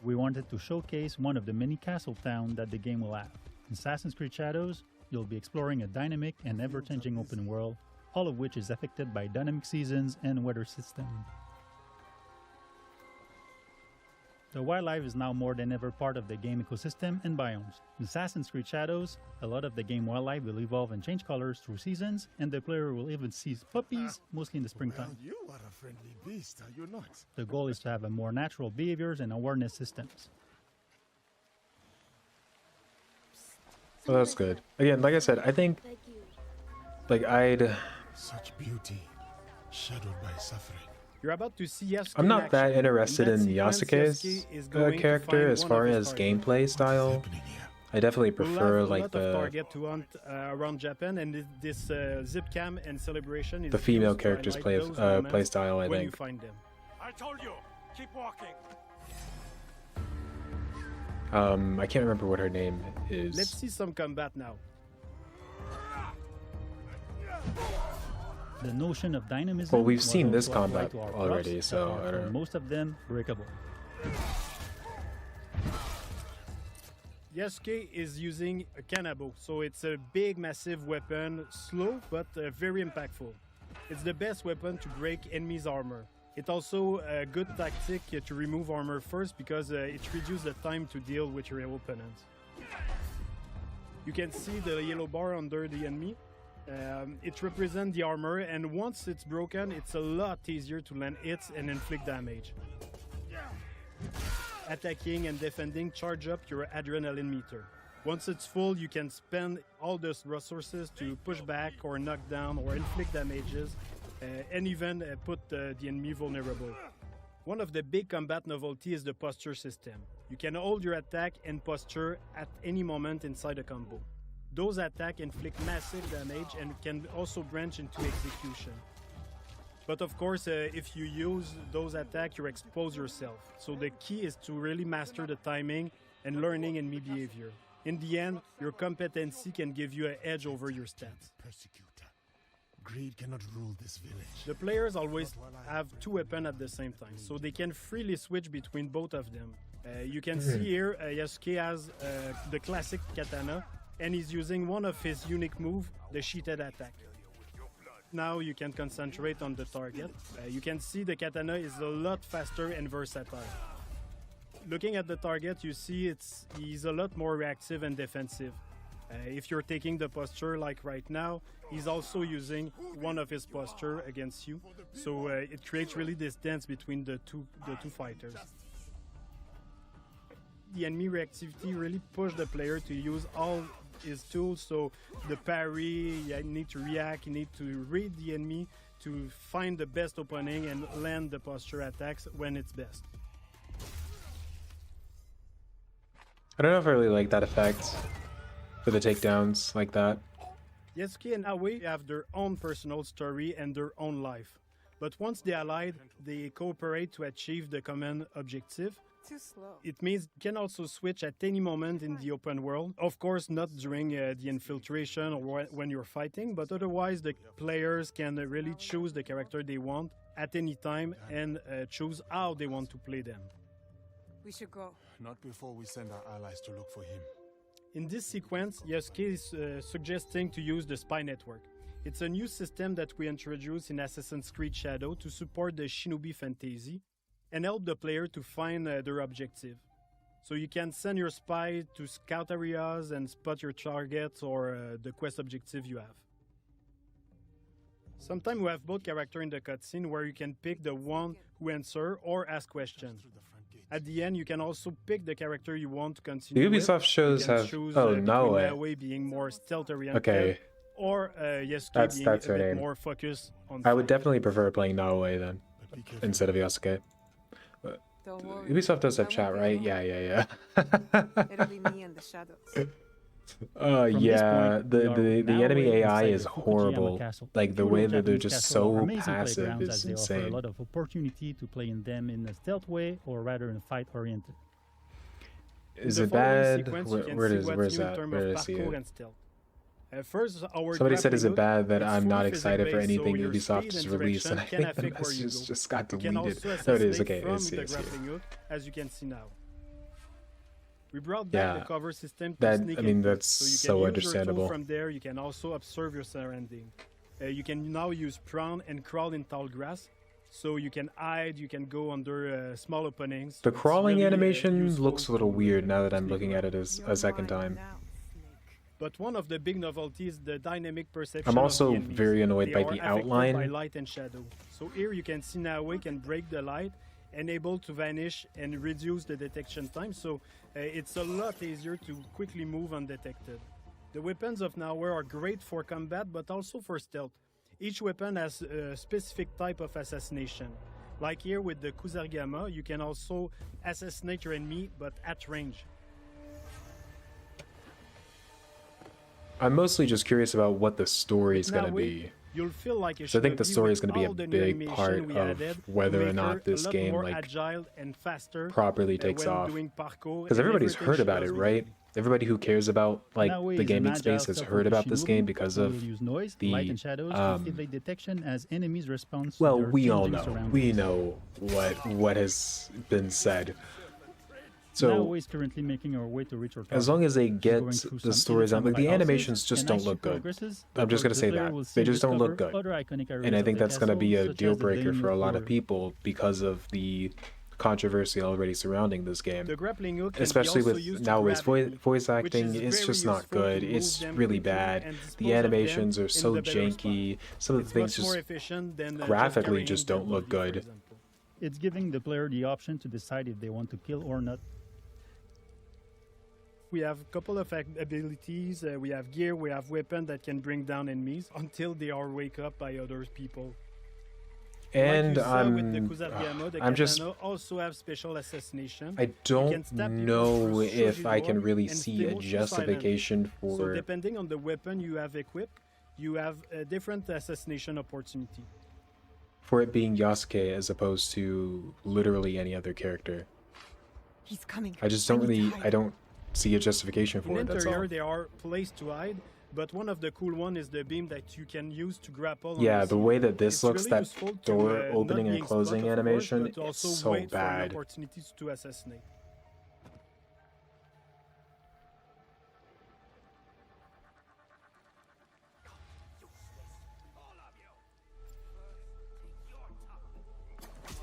I: We wanted to showcase one of the many castle towns that the game will have. In Assassin's Creed Shadows, you'll be exploring a dynamic and ever-changing open world, all of which is affected by dynamic seasons and weather system. The wildlife is now more than ever part of the game ecosystem and biomes. In Assassin's Creed Shadows, a lot of the game wildlife will evolve and change colors through seasons, and the player will even see puppies, mostly in the springtime.
E: You are a friendly beast, are you not?
I: The goal is to have a more natural behaviors and awareness systems.
A: Well, that's good. Again, like I said, I think, like,
E: Such beauty, shadowed by suffering.
X: You're about to see Yasuke
A: I'm not
X: in
A: that
X: action.
A: interested in
X: that sequence,
A: Yasuke's
X: Yasuke is going to
A: character
X: find
A: as
X: one
A: far
X: of his
A: as
X: targets.
A: gameplay style. I definitely
X: We'll
A: prefer
X: have a
A: like
X: lot of
A: the
X: target to hunt around Japan, and this zip cam and celebration is
A: the female
X: used to
A: character's
X: highlight those moments
A: play style. I
X: when you
A: think.
X: find them.
G: I told you, keep walking.
A: I can't remember what her name is.
X: Let's see some combat now.
I: The notion of dynamism.
A: Well, we've
I: was
A: seen this
I: also applied
A: combat
I: to our
A: already,
I: props
A: so
I: that are,
A: I
I: for
A: don't know.
I: most of them breakable.
X: Yasuke is using a kanabo, so it's a big, massive weapon, slow but very impactful. It's the best weapon to break enemies' armor. It's also a good tactic to remove armor first because it reduces the time to deal with your opponent. You can see the yellow bar under the enemy. It represents the armor, and once it's broken, it's a lot easier to land hits and inflict damage. Attacking and defending charge up your adrenaline meter. Once it's full, you can spend all those resources to push back or knock down or inflict damages, and even put the enemy vulnerable. One of the big combat novelty is the posture system. You can hold your attack and posture at any moment inside a combo. Those attacks inflict massive damage and can also branch into execution. But of course, if you use those attacks, you expose yourself. So the key is to really master the timing and learning enemy behavior. In the end, your competency can give you an edge over your stats.
E: Persecutor. Greed cannot rule this village.
X: The players always have two weapons at the same time, so they can freely switch between both of them. You can see here, Yasuke has the classic katana, and he's using one of his unique moves, the sheeted attack. Now you can concentrate on the target. You can see the katana is a lot faster and versatile. Looking at the target, you see he's a lot more reactive and defensive. If you're taking the posture like right now, he's also using one of his posture against you. So it creates really this dance between the two fighters. The enemy reactivity really pushed the player to use all his tools, so the parry, you need to react, you need to read the enemy to find the best opening and land the posture attacks when it's best.
A: I don't know if I really like that effect for the takedowns like that.
X: Yasuke and Aoi have their own personal story and their own life. But once they allied, they cooperate to achieve the common objective.
C: Too slow.
X: It means you can also switch at any moment in the open world. Of course, not during the infiltration or when you're fighting, but otherwise the players can really choose the character they want at any time and choose how they want to play them.
C: We should go.
E: Not before we send our allies to look for him.
X: In this sequence, Yasuke is suggesting to use the spy network. It's a new system that we introduced in Assassin's Creed Shadow to support the Shinobi fantasy and help the player to find their objective. So you can send your spy to scout areas and spot your targets or the quest objective you have. Sometimes we have both characters in the cutscene where you can pick the one who answer or ask questions. At the end, you can also pick the character you want to continue
A: The Ubisoft
X: with.
A: shows
X: You can
A: have-
X: choose,
A: oh,
X: between
A: Naoe.
X: Naoe being more stealth-oriented,
A: Okay.
X: or Yasuke
A: That's
X: being
A: her
X: a bit
A: name.
X: more focused on
A: I would definitely prefer playing Naoe then, instead of Yasuke. But
C: Don't worry.
A: Ubisoft does have
C: I
A: chat,
C: won't be
A: right?
C: alone.
A: Yeah.
C: It'll be me and the shadows.
I: From this
A: Yeah.
I: point, we are
A: The
I: now
A: enemy
I: way
A: AI
I: inside
A: is
I: the Fukujima
A: horrible.
I: Castle.
A: Like the
I: Truly,
A: way that they're
I: Japanese
A: just
I: castles are
A: so
I: amazing
A: passive
I: playgrounds
A: is
I: as they offer
A: insane.
I: a lot of opportunity to play in them in a stealth way or rather in a fight-oriented.
A: Is
X: the
A: it
X: following
A: bad?
X: sequence,
A: Where,
X: you can
A: where
X: see
A: does
X: what's
A: where's
X: new in
A: that?
X: terms
A: Where
X: of
A: did I see
X: parkour
A: it?
X: and stealth. First, our
A: Somebody said, "Is it
X: grappling hook,
A: bad that
X: it's
A: I'm not
X: fully
A: excited for
X: physics-based, so
A: anything
X: your
A: Ubisoft
X: speed
A: has
X: and
A: released?" And I
X: direction can
A: think the
X: affect where you
A: message
X: go.
A: just got
X: You can
A: deleted.
X: also
A: There it is.
X: assassinate
A: Okay,
X: from
A: I see.
X: the
A: I see.
X: grappling hook, as you can see now. We brought back
A: Yeah,
X: the cover system to
A: that
X: sneak
A: I mean
X: in,
A: that's
X: so you can
A: so
X: use
A: understandable.
X: your tool from there. You can also observe your surrounding. You can now use prawn and crawl in tall grass, so you can hide. You can go under small openings.
A: The
X: It's
A: crawling
X: really,
A: animation
X: useful
A: looks a little
X: to,
A: weird now that I'm
X: sneak
A: looking at
X: around.
A: it as a second time.
X: But one of the big novelties is the dynamic perception.
A: I'm
X: of
A: also
X: the enemies.
A: very annoyed
X: They
A: by
X: are
A: the
X: affected
A: outline.
X: by light and shadow. So here you can see now we can break the light and able to vanish and reduce the detection time. So it's a lot easier to quickly move undetected. The weapons of Nura are great for combat, but also for stealth. Each weapon has a specific type of assassination. Like here with the Kusarigama, you can also assassinate your enemy, but at range.
A: I'm mostly just curious about what the story is going to
X: Now
A: be.
X: You'll feel like a
A: So I think the
X: shinobi
A: story
X: with
A: is going to be a
X: all the new
A: big
X: animation
A: part
X: we
A: of
X: added to
A: whether or
X: make
A: not
X: her
A: this
X: a lot
A: game
X: more
A: like
X: agile and faster,
A: properly takes
X: when
A: off.
X: doing parkour,
A: Because
X: and
A: everybody's
X: everything
A: heard
X: she
A: about
X: does
A: it,
X: with
A: right? Everybody who cares about like
I: Naui
A: the
I: is an
A: gaming
I: agile
A: space has
I: stealth
A: heard about this game
I: Shinobi
A: because
I: who
A: of
I: will use noise,
A: the
I: light and shadows to evade detection as enemies response to
A: well,
I: their
A: we all
I: changing
A: know.
I: surroundings.
A: We know what has been said. So
I: Naui is currently making our way to reach our target.
A: as long as they
I: She's
A: get
I: going through
A: the
I: some
A: stories out, like the
I: infinite
A: animations
I: houses,
A: just
I: and
A: don't
I: as she
A: look good.
I: progresses,
A: I'm just gonna
I: the
A: say
I: player
A: that
I: will see
A: they
I: and
A: just don't look
I: discover
A: good,
I: other iconic areas
A: and I
I: of
A: think
I: the
A: that's gonna be a
I: castle, such
A: deal
I: as the
A: breaker
I: Daemon
A: for a lot of
I: Forward.
A: people because of the controversy already surrounding this game.
X: The grappling hook can be
A: Especially
X: also
A: with
X: used to
A: Naue's
X: grab
A: voice
X: which
A: acting,
X: is
A: it's
X: very
A: just not
X: useful to
A: good.
X: move
A: It's
X: them
A: really
X: quickly
A: bad.
X: and dispose
A: The
X: of them
A: animations are
X: in
A: so
X: the better spot.
A: janky. Some of the
X: It's
A: things
X: much more
A: just
X: efficient than
A: graphically
X: carrying
A: just
X: their
A: don't look
X: body, for
A: good.
X: example.
I: It's giving the player the option to decide if they want to kill or not.
X: We have a couple of abilities. We have gear, we have weapon that can bring down enemies until they are wake up by other people.
A: And
X: like you saw with the
A: I'm
X: Kusarigama, the
A: I'm just
X: katana also have special assassination.
A: I
X: You
A: don't
X: can stab people
A: know
X: through
A: if I can
X: Shoji
A: really
X: and
A: see
X: stay
A: a
X: mostly
A: justification
X: silent. So
A: for
X: depending on the weapon you have equipped, you have a different assassination opportunity.
A: it being Yasuke as opposed to literally any other character.
C: He's coming.
A: I just don't really I don't see a justification
X: In
A: for it. That's all.
X: interior, there are places to hide, but one of the cool one is the beam that you can use to grapple. on
A: Yeah, the
X: ceiling.
A: way that this
X: It's
A: looks,
X: really
A: that
X: useful to,
A: door
X: not
A: opening and
X: being
A: closing
X: spot, of course,
A: animation,
X: but to
A: it's
X: also
A: so
X: wait for an
A: bad.
X: opportunities to assassinate.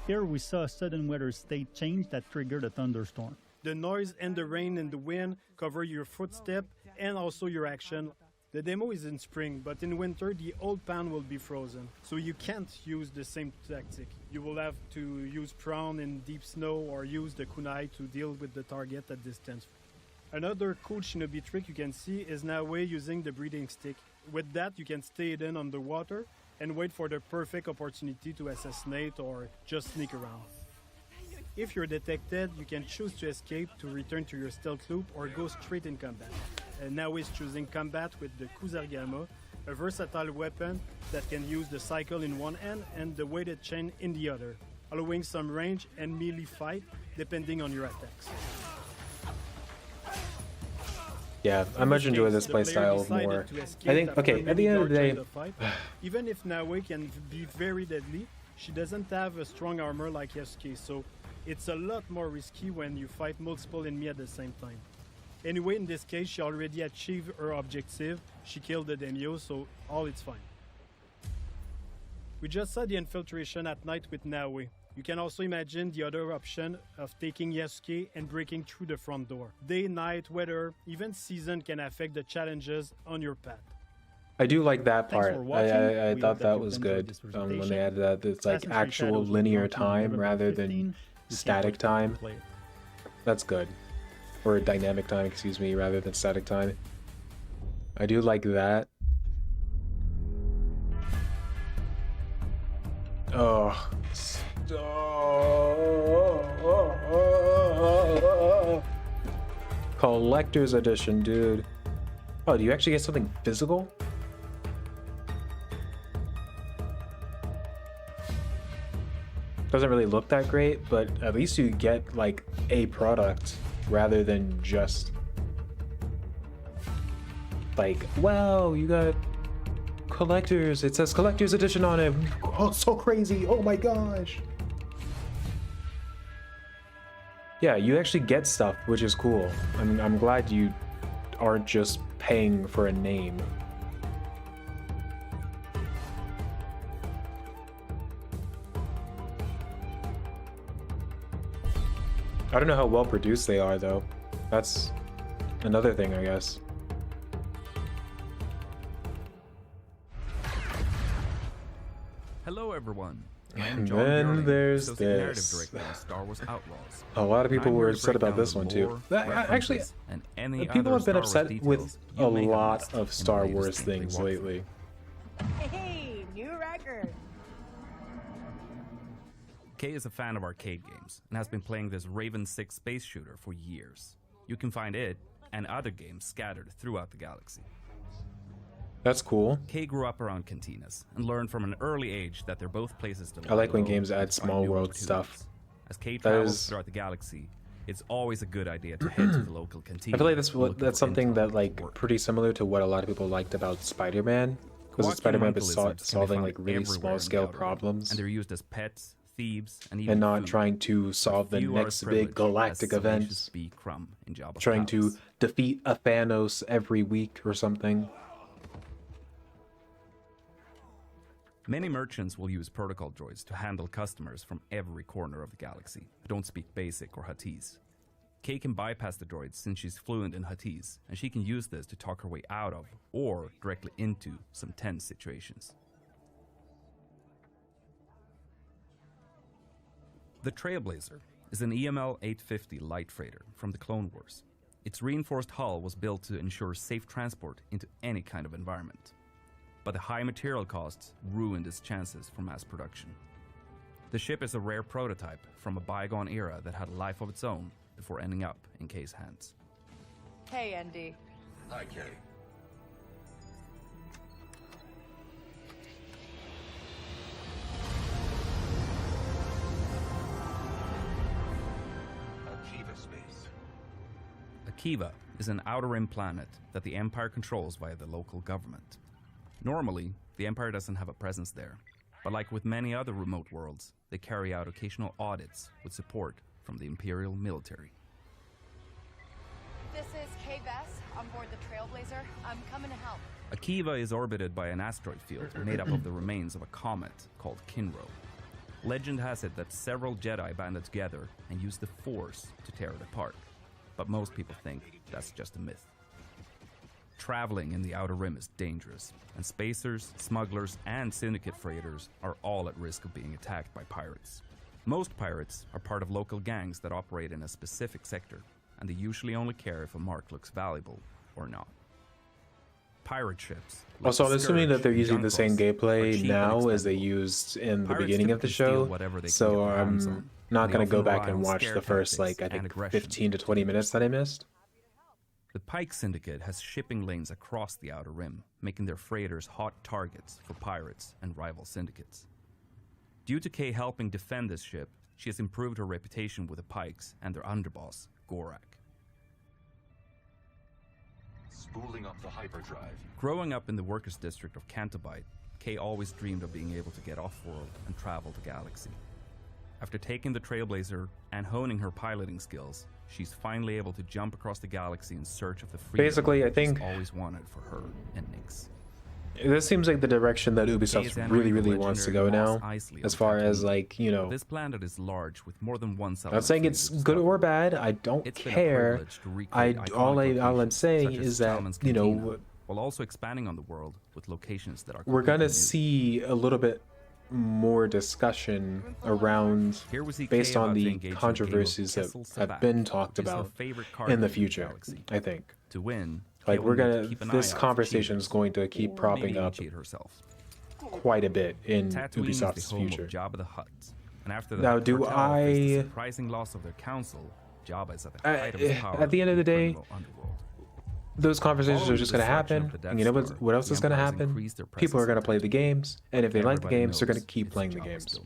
I: Here we saw a sudden weather state change that triggered a thunderstorm.
X: The noise and the rain and the wind cover your footstep and also your action. The demo is in spring, but in winter the old pan will be frozen, so you can't use the same tactic. You will have to use prawn in deep snow or use the kunai to deal with the target at distance. Another cool shinobi trick you can see is Naui using the breathing stick. With that you can stay hidden underwater and wait for the perfect opportunity to assassinate or just sneak around. If you're detected, you can choose to escape to return to your stealth loop or go straight in combat. Now is choosing combat with the Kusarigama, a versatile weapon that can use the cycle in one hand and the weighted chain in the other, allowing some range and melee fight depending on your attacks.
A: Yeah, I much enjoy this playstyle more. I think, okay, at the end of the day,
X: Even if Naui can be very deadly, she doesn't have a strong armor like Yasuke, so it's a lot more risky when you fight multiple enemies at the same time. Anyway, in this case, she already achieved her objective. She killed the daimyo, so all is fine. We just saw the infiltration at night with Naui. You can also imagine the other option of taking Yasuke and breaking through the front door. Day, night, weather, even season can affect the challenges on your path.
A: I do like that
I: Thanks
A: part.
I: for watching.
A: I
I: We
A: thought
I: hope that
A: that
I: you've
A: was
I: enjoyed
A: good
I: this
A: when
I: presentation.
A: they added that. It's like
I: Assassin's Creed
A: actual
I: Shadows will
A: linear
I: launch on
A: time
I: November
A: rather
I: 15.
A: than
I: You can't
A: static
I: wait to
A: time.
I: play it.
A: That's good. Or dynamic time, excuse me, rather than static time. I do like that. Oh. Collector's edition, dude. Oh, do you actually get something physical? Doesn't really look that great, but at least you get like a product rather than just like, wow, you got collectors. It says collector's edition on it. Oh, so crazy. Oh my gosh. Yeah, you actually get stuff, which is cool. I'm glad you aren't just paying for a name. I don't know how well produced they are, though. That's another thing, I guess.
J: Hello, everyone.
A: And then there's this.
J: Star Wars Outlaws.
A: A lot of people were upset about this one too. Actually, people have been upset with a lot of Star Wars things lately.
C: Hey, new record.
J: Kay is a fan of arcade games and has been playing this Raven 6 space shooter for years. You can find it and other games scattered throughout the galaxy.
A: That's cool.
J: Kay grew up around cantinas and learned from an early age that they're both places to
A: I like when games add small world stuff.
J: As Kay travels throughout the galaxy, it's always a good idea to head to the local cantina.
A: I feel like that's something that like pretty similar to what a lot of people liked about Spider-Man, because Spider-Man was solving like really small scale problems,
J: and they're used as pets, thieves, and
A: not trying to solve the next big galactic event, trying to defeat a Thanos every week or something.
J: Many merchants will use protocol droids to handle customers from every corner of the galaxy who don't speak Basic or Huttese. Kay can bypass the droids since she's fluent in Huttese, and she can use this to talk her way out of or directly into some tense situations. The Trailblazer is an EML 850 light freighter from the Clone Wars. Its reinforced hull was built to ensure safe transport into any kind of environment. But the high material costs ruined its chances for mass production. The ship is a rare prototype from a bygone era that had a life of its own before ending up in Kay's hands.
C: Hey, Andy.
D: Hi, Kay. Akiva space.
J: Akiva is an outer rim planet that the Empire controls via the local government. Normally, the Empire doesn't have a presence there, but like with many other remote worlds, they carry out occasional audits with support from the Imperial military.
V: This is Kay Bess on board the Trailblazer. I'm coming to help.
J: Akiva is orbited by an asteroid field made up of the remains of a comet called Kinro. Legend has it that several Jedi banded together and used the Force to tear it apart, but most people think that's just a myth. Traveling in the Outer Rim is dangerous, and spacers, smugglers, and syndicate freighters are all at risk of being attacked by pirates. Most pirates are part of local gangs that operate in a specific sector, and they usually only care if a mark looks valuable or not. Pirate ships.
A: Also, I'm assuming that they're using the same gameplay now as they used in the beginning of the show, so I'm not going to go back and watch the first, like, I think 15 to 20 minutes that I missed.
J: The Pike Syndicate has shipping lanes across the Outer Rim, making their freighters hot targets for pirates and rival syndicates. Due to Kay helping defend this ship, she has improved her reputation with the Pikes and their underboss, Gorak.
D: Spooling up the hyperdrive.
J: Growing up in the workers' district of Cantabite, Kay always dreamed of being able to get off-world and travel the galaxy. After taking the Trailblazer and honing her piloting skills, she's finally able to jump across the galaxy in search of the freedom
A: Basically, I think
J: she's always wanted for her and Nyx.
A: This seems like the direction that Ubisoft really wants to go now, as far as, like, you know,
J: this planet is large with more than one
A: not saying it's good or bad, I don't care. All I'm saying is that, you know,
J: while also expanding on the world with locations that are
A: we're gonna see a little bit more discussion around based on the controversies that have been talked about in the future, I think.
J: To win,
A: like, this conversation is going to keep propping up quite a bit in Ubisoft's future. Now, do I...
J: surprising loss of their council, Jabba is at the height of his power
A: at the end of the day, those conversations are just going to happen. And you know what else is going to happen? People are going to play the games, and if they like the games, they're going to keep playing the games.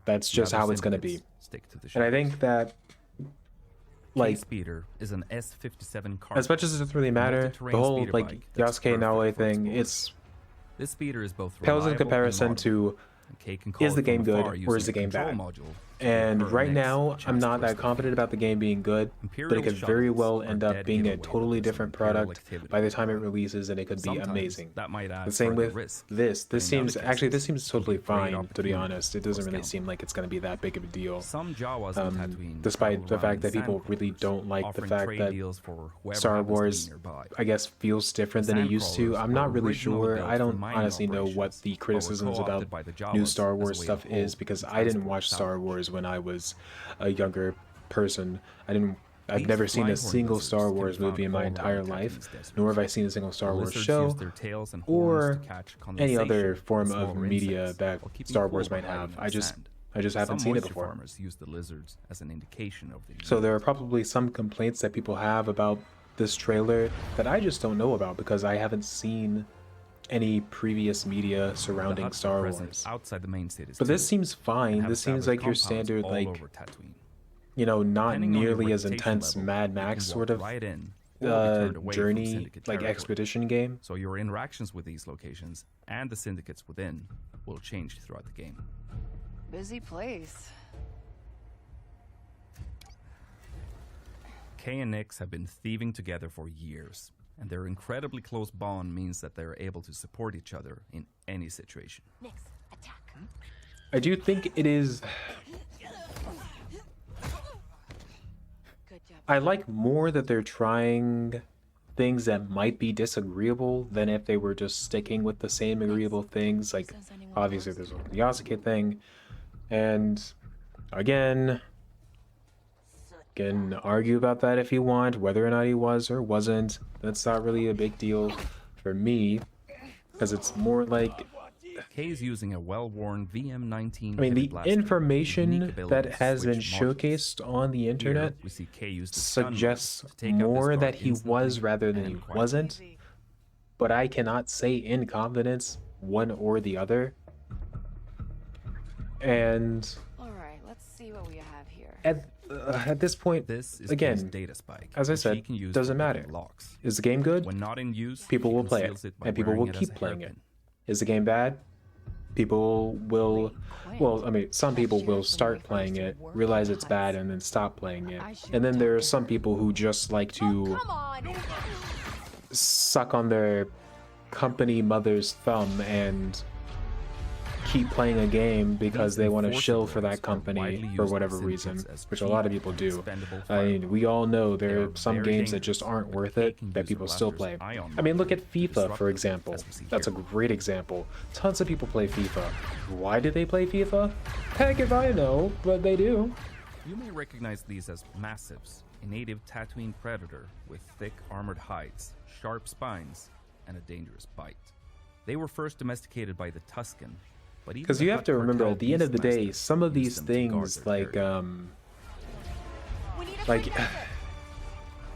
A: That's just how it's going to be. And I think that, like,
J: is an S57 car.
A: as much as it doesn't really matter, the whole, like, Yasuke Naoe thing, it's
J: this speeder is both
A: pales in comparison to is the game good or is the game bad? And right now, I'm not that confident about the game being good, but it could very well end up being a totally different product by the time it releases, and it could be amazing. The same with this. This seems totally fine, to be honest. It doesn't really seem like it's going to be that big of a deal. Despite the fact that people really don't like the fact that Star Wars, I guess, feels different than it used to. I'm not really sure. I don't honestly know what the criticisms about new Star Wars stuff is, because I didn't watch Star Wars when I was a younger person. I've never seen a single Star Wars movie in my entire life, nor have I seen a single Star Wars show or any other form of media that Star Wars might have. I just haven't seen it before.
J: Use the lizards as an indication of the
A: so there are probably some complaints that people have about this trailer that I just don't know about, because I haven't seen any previous media surrounding Star Wars.
J: Outside the main cities,
A: but this seems fine. This seems like your standard, like, you know, not nearly as intense Mad Max sort of journey, like expedition game.
J: So your interactions with these locations and the syndicates within will change throughout the game.
K: Busy place.
J: Kay and Nix have been thieving together for years, and their incredibly close bond means that they're able to support each other in any situation.
K: Nix, attack.
A: I do think it is... I like more that they're trying things that might be disagreeable than if they were just sticking with the same agreeable things. Like, obviously there's the Yasuke thing, and again, can argue about that if you want, whether or not he was or wasn't. That's not really a big deal for me, because it's more like...
J: Kay's using a well-worn VM-19.
A: I mean, the information that has been showcased on the internet suggests more that he was rather than he wasn't, but I cannot say in confidence one or the other. And
K: Alright, let's see what we have here.
A: At this point, again, as I said, doesn't matter. Is the game good?
J: When not in use,
A: people will play it, and people will keep playing it. Is the game bad? People will, well, I mean, some people will start playing it, realize it's bad, and then stop playing it. And then there are some people who just like to suck on their company mother's thumb and keep playing a game because they want to shill for that company for whatever reason, which a lot of people do. I mean, we all know there are some games that just aren't worth it that people still play. I mean, look at FIFA, for example. That's a great example. Tons of people play FIFA. Why do they play FIFA? Heck if I know, but they do.
J: You may recognize these as massives, a native Tatooine predator with thick armored hides, sharp spines, and a dangerous bite. They were first domesticated by the Tusken,
A: because you have to remember, at the end of the day, some of these things, like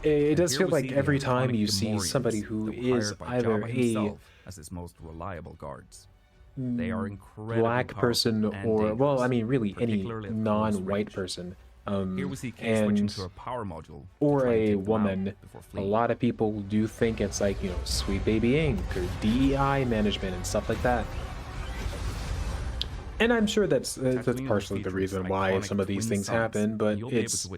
A: it does feel like every time you see somebody who is either a
J: as its most reliable guards, they are incredibly
A: black person or, well, I mean, really any non-white person,
J: Here we see Kay switching to a power module
A: or a woman, a lot of people do think it's like, you know, Sweet Baby Inc. or DEI management and stuff like that. And I'm sure that's partially the reason why some of these things happen, but it's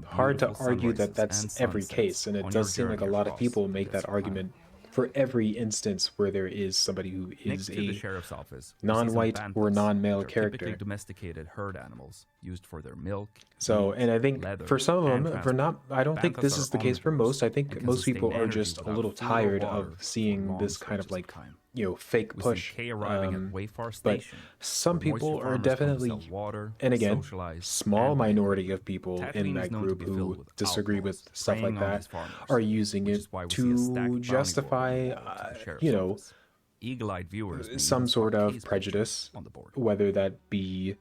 A: hard to argue that that's every case, and it does seem like a lot of people make that argument for every instance where there is somebody who is a non-white or non-male character.
J: Domesticated herd animals used for their milk.
A: So, and I think for some of them, I don't think this is the case for most. I think most people are just a little tired of seeing this kind of like, you know, fake push. But some people are definitely, and again, small minority of people in that group who disagree with stuff like that are using it to justify, you know,
J: eagle-eyed viewers
A: some sort of prejudice, whether that be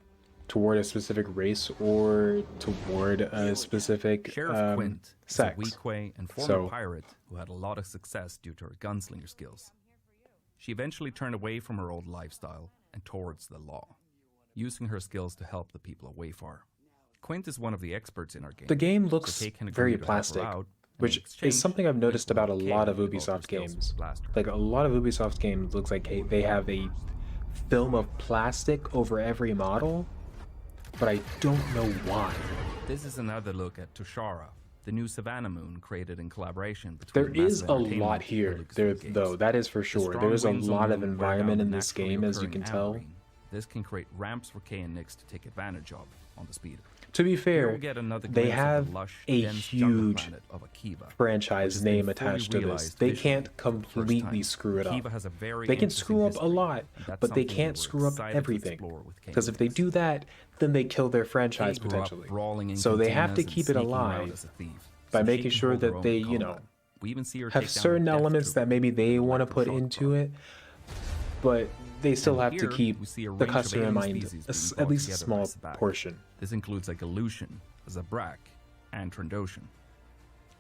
A: toward a specific race or toward a specific
J: Sheriff Quint
A: sex.
J: Is a Weequay and former pirate who had a lot of success due to her gunslinger skills. She eventually turned away from her old lifestyle and towards the law, using her skills to help the people of Wayfar. Quint is one of the experts in our game.
A: The game looks very plastic, which is something I've noticed about a lot of Ubisoft games. Like, a lot of Ubisoft games looks like they have a film of plastic over every model, but I don't know why.
J: This is another look at Toshara, the new Savannah moon created in collaboration between
A: There is
J: Massive
A: a
J: Entertainment
A: lot
J: and
A: here,
J: Lucasfilm
A: though,
J: Games.
A: that is for
J: The
A: sure.
J: strong
A: There's a
J: winds on
A: lot
J: the
A: of
J: moon wear
A: environment
J: down
A: in this
J: naturally
A: game, as you
J: occurring
A: can tell.
J: evergreen. This can create ramps for Kay and Nyx to take advantage of on the speeder.
A: To be
J: Here
A: fair,
J: we'll get another
A: they
J: glimpse of
A: have
J: the lush,
A: a
J: dense jungle
A: huge
J: planet of Akiva, which
A: franchise
J: has been
A: name
J: fully
A: attached to this.
J: realized
A: They
J: visually
A: can't
J: for the first
A: completely
J: time.
A: screw it up.
J: Akiva has a very
A: They can
J: interesting
A: screw up a
J: history,
A: lot,
J: and that's
A: but they
J: something that
A: can't
J: we're
A: screw up
J: excited to
A: everything.
J: explore with Kay
A: Because
J: and
A: if they
J: Nyx.
A: do that, then they kill their franchise
J: Kay grew up
A: potentially.
J: brawling in
A: So they have to
J: cantinas and
A: keep it
J: sneaking around
A: alive
J: as a thief,
A: by
J: so she
A: making
J: can
A: sure
J: hold her
A: that
J: own
A: they,
J: in
A: you know,
J: combat. We even see her
A: have
J: take down
A: certain
J: a death
A: elements
J: trooper
A: that maybe they
J: with
A: want to
J: electric
A: put
J: shock
A: into
J: throw.
A: it, but they still
J: And
A: have to
J: here,
A: keep
J: we see a
A: the
J: range of
A: customer in
J: alien
A: mind,
J: species being
A: at
J: brought
A: least a
J: together
A: small
J: by Sabak.
A: portion.
J: This includes like Aleutian, Zabrak, and Trandoshan.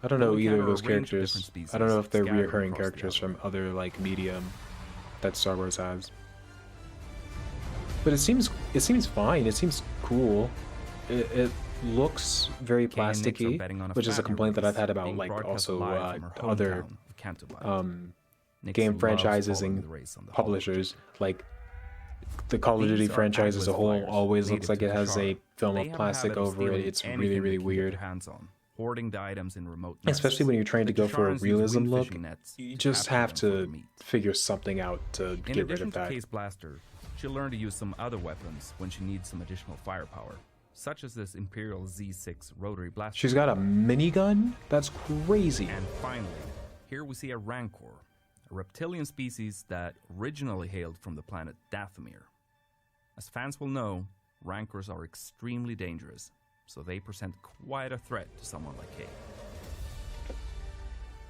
A: I don't know
J: We'll
A: either of
J: encounter
A: those
J: a range of
A: characters.
J: different species
A: I don't know if they're
J: scattered
A: reoccurring
J: across the
A: characters from
J: galaxy.
A: other like media that Star Wars has. But it seems fine. It seems cool. It looks very
J: Kay and Nyx are
A: plasticky,
J: betting on a
A: which is a
J: fabulous
A: complaint that I've had
J: race
A: about
J: being
A: like
J: broadcast
A: also
J: live from her
A: other
J: hometown of Canterbury. Nyx
A: game
J: loves
A: franchises
J: following
A: and
J: the race on the
A: publishers. Like the Call of
J: These
A: Duty
J: are
A: franchise as a
J: Atlas
A: whole
J: flyers
A: always
J: native
A: looks like
J: to
A: it has a
J: Toshara.
A: film
J: They
A: of
J: have a
A: plastic
J: habit of
A: over it.
J: stealing
A: It's
J: anything
A: really,
J: they
A: really
J: can get
A: weird.
J: their hands on, hoarding the items in remote nests.
A: Especially when you're trying to
J: The
A: go for a
J: Tosharans use
A: realism
J: wind
A: look,
J: fishing nets
A: you
J: to
A: just
J: capture
A: have
J: them for their
A: to
J: meat.
A: figure something out to
J: In
A: get rid
J: addition
A: of
J: to
A: that.
J: Kay's blaster, she'll learn to use some other weapons when she needs some additional firepower, such as this Imperial Z6 rotary blaster.
A: She's got a minigun? That's crazy.
J: And finally, here we see a Rancor, a reptilian species that originally hailed from the planet Dathomir. As fans will know, Rancors are extremely dangerous, so they present quite a threat to someone like Kay.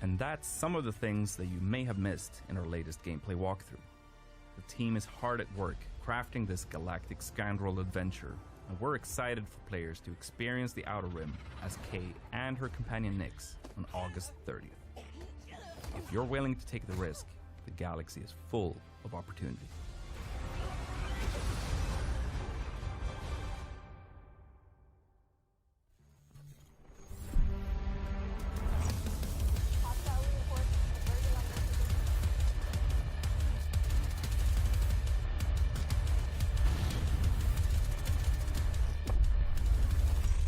J: And that's some of the things that you may have missed in our latest gameplay walkthrough. The team is hard at work crafting this galactic scoundrel adventure, and we're excited for players to experience the Outer Rim as Kay and her companion Nyx on August 30th. If you're willing to take the risk, the galaxy is full of opportunity.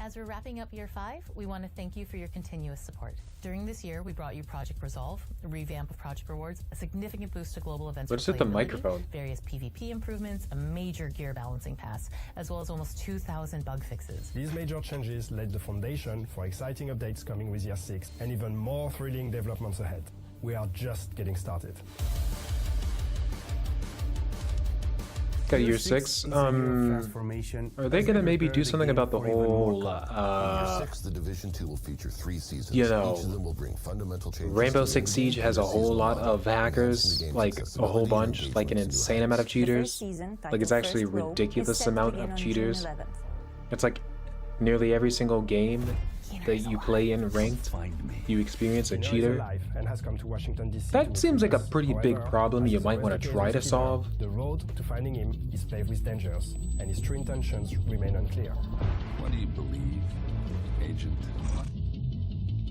L: As we're wrapping up year 5, we want to thank you for your continuous support. During this year, we brought you Project Resolve, a revamp of Project Rewards, a significant boost to global events.
A: What's with the microphone?
L: Various PvP improvements, a major gear balancing pass, as well as almost 2,000 bug fixes.
M: These major changes laid the foundation for exciting updates coming with year 6 and even more thrilling developments ahead. We are just getting started.
A: Got year 6. Are they gonna maybe do something about the whole
O: Year 6, the Division 2 will feature 3 seasons.
A: you know,
O: Each of them will bring fundamental changes.
A: Rainbow
O: to the
A: Six Siege
O: game,
A: has a
O: season
A: whole lot
O: one,
A: of hackers,
O: enhancing the game's
A: like a
O: accessibility
A: whole
O: and and
A: bunch, like an
O: engagement to
A: insane amount of
O: heights.
A: cheaters.
V: season,
A: Like it's
V: titled
A: actually
V: First Row, is
A: ridiculous
V: set to
A: amount
V: begin
A: of
V: on
A: cheaters.
V: June 11th.
A: It's like nearly every single game that you play in ranked, you experience a
M: Nura is
A: cheater.
M: alive and has come to Washington, D.C.
A: That
M: to
A: seems like a
M: recruit us.
A: pretty big
M: However,
A: problem you
M: as
A: might
M: the
A: want
M: rest
A: to
M: of the
A: try to
M: killer,
A: solve.
M: The road to finding him is paved with dangers, and his true intentions remain unclear.
Q: What do you believe, Agent?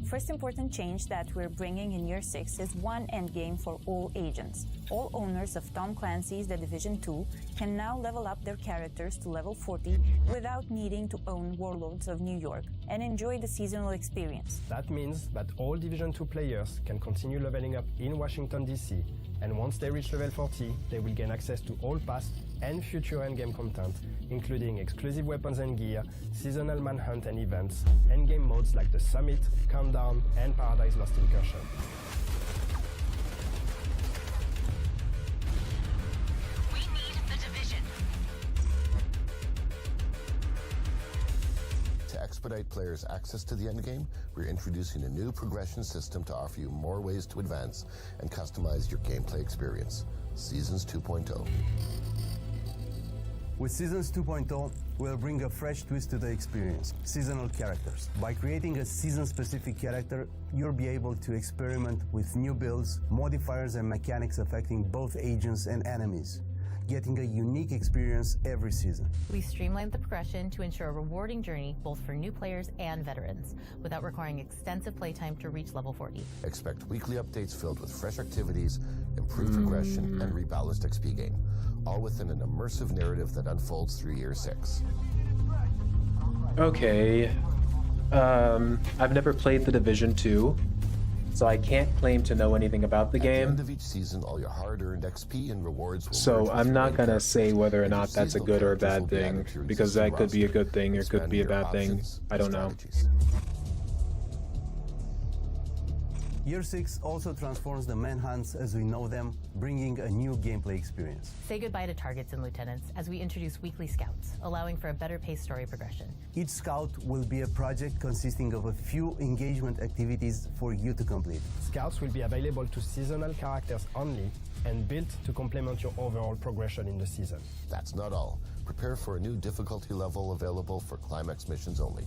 V: First important change that we're bringing in year 6 is one endgame for all agents. All owners of Tom Clancy's The Division 2 can now level up their characters to level 40 without needing to own Warlords of New York and enjoy the seasonal experience.
M: That means that all Division 2 players can continue leveling up in Washington, D.C., and once they reach level 40, they will gain access to all past and future endgame content, including exclusive weapons and gear, seasonal manhunt and events, endgame modes like the Summit, Countdown, and Paradise Lost Incursion.
Y: We need the division.
O: To expedite players' access to the endgame, we're introducing a new progression system to offer you more ways to advance and customize your gameplay experience. Seasons 2.0.
Z: With Seasons 2.0, we'll bring a fresh twist to the experience, seasonal characters. By creating a season-specific character, you'll be able to experiment with new builds, modifiers, and mechanics affecting both agents and enemies. getting a unique experience every season.
L: We streamlined the progression to ensure a rewarding journey both for new players and veterans, without requiring extensive playtime to reach level 40.
O: Expect weekly updates filled with fresh activities, improved progression, and rebalanced XP gain, all within an immersive narrative that unfolds through Year 6.
A: Okay. I've never played The Division 2, so I can't claim to know anything about the game.
O: At the end of each season, all your hard-earned XP and rewards will
A: So I'm not gonna say whether or not that's a good or a bad thing, because that could be a good thing or could be a bad thing. I don't know.
Z: Year 6 also transforms the manhunts as we know them, bringing a new gameplay experience.
L: Say goodbye to targets and lieutenants as we introduce weekly scouts, allowing for a better paced story progression.
Z: Each scout will be a project consisting of a few engagement activities for you to complete.
M: Scouts will be available to seasonal characters only and built to complement your overall progression in the season.
O: That's not all. Prepare for a new difficulty level available for climax missions only.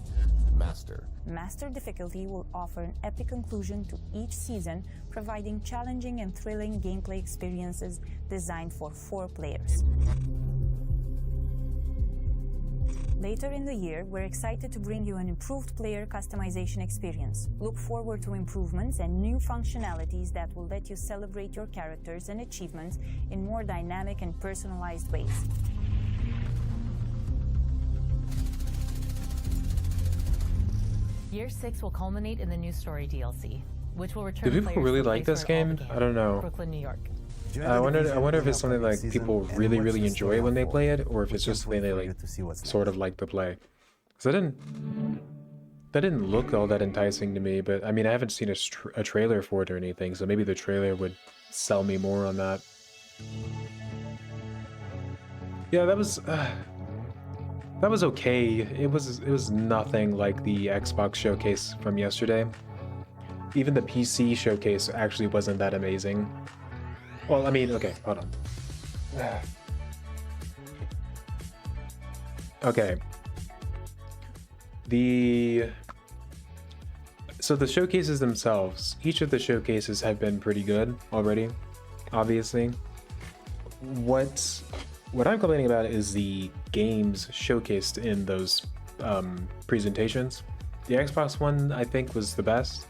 O: Master.
V: Master difficulty will offer an epic conclusion to each season, providing challenging and thrilling gameplay experiences designed for 4 players. Later in the year, we're excited to bring you an improved player customization experience. Look forward to improvements and new functionalities that will let you celebrate your characters and achievements in more dynamic and personalized ways.
L: Year 6 will culminate in the new story DLC, which will return
A: Do people
L: players
A: really
L: to the
A: like
L: place
A: this
L: where it all
A: game?
L: began,
A: I don't know.
L: Brooklyn, New York.
A: I wonder if it's something like people really enjoy when they play it, or if it's just something they like sort of like to play. Because that didn't look all that enticing to me. But I mean, I haven't seen a trailer for it or anything, so maybe the trailer would sell me more on that. Yeah, that was okay. It was nothing like the Xbox showcase from yesterday. Even the PC showcase actually wasn't that amazing. Well, I mean, okay, hold on. Okay. So the showcases themselves, each of the showcases have been pretty good already, obviously. What I'm complaining about is the games showcased in those presentations. The Xbox one, I think, was the best.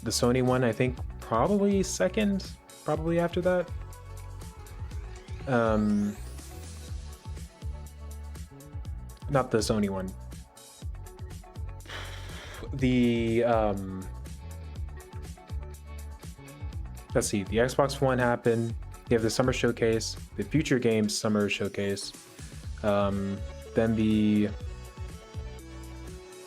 A: The Sony one, I think, probably second, probably after that. Not the Sony one. Let's see, the Xbox One happened. You have the Summer Showcase, the Future Games Summer Showcase, then the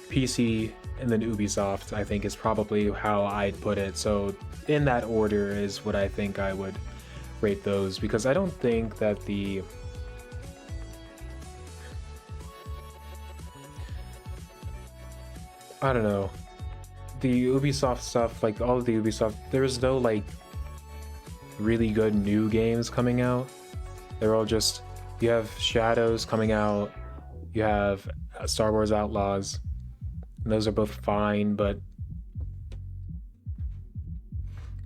A: PC, and then Ubisoft, I think, is probably how I'd put it. So in that order is what I think I would rate those, because I don't think that I don't know, the Ubisoft stuff, like all of the Ubisoft, there was no like really good new games coming out. They're all just, you have Shadows coming out, you have Star Wars Outlaws, and those are both fine, but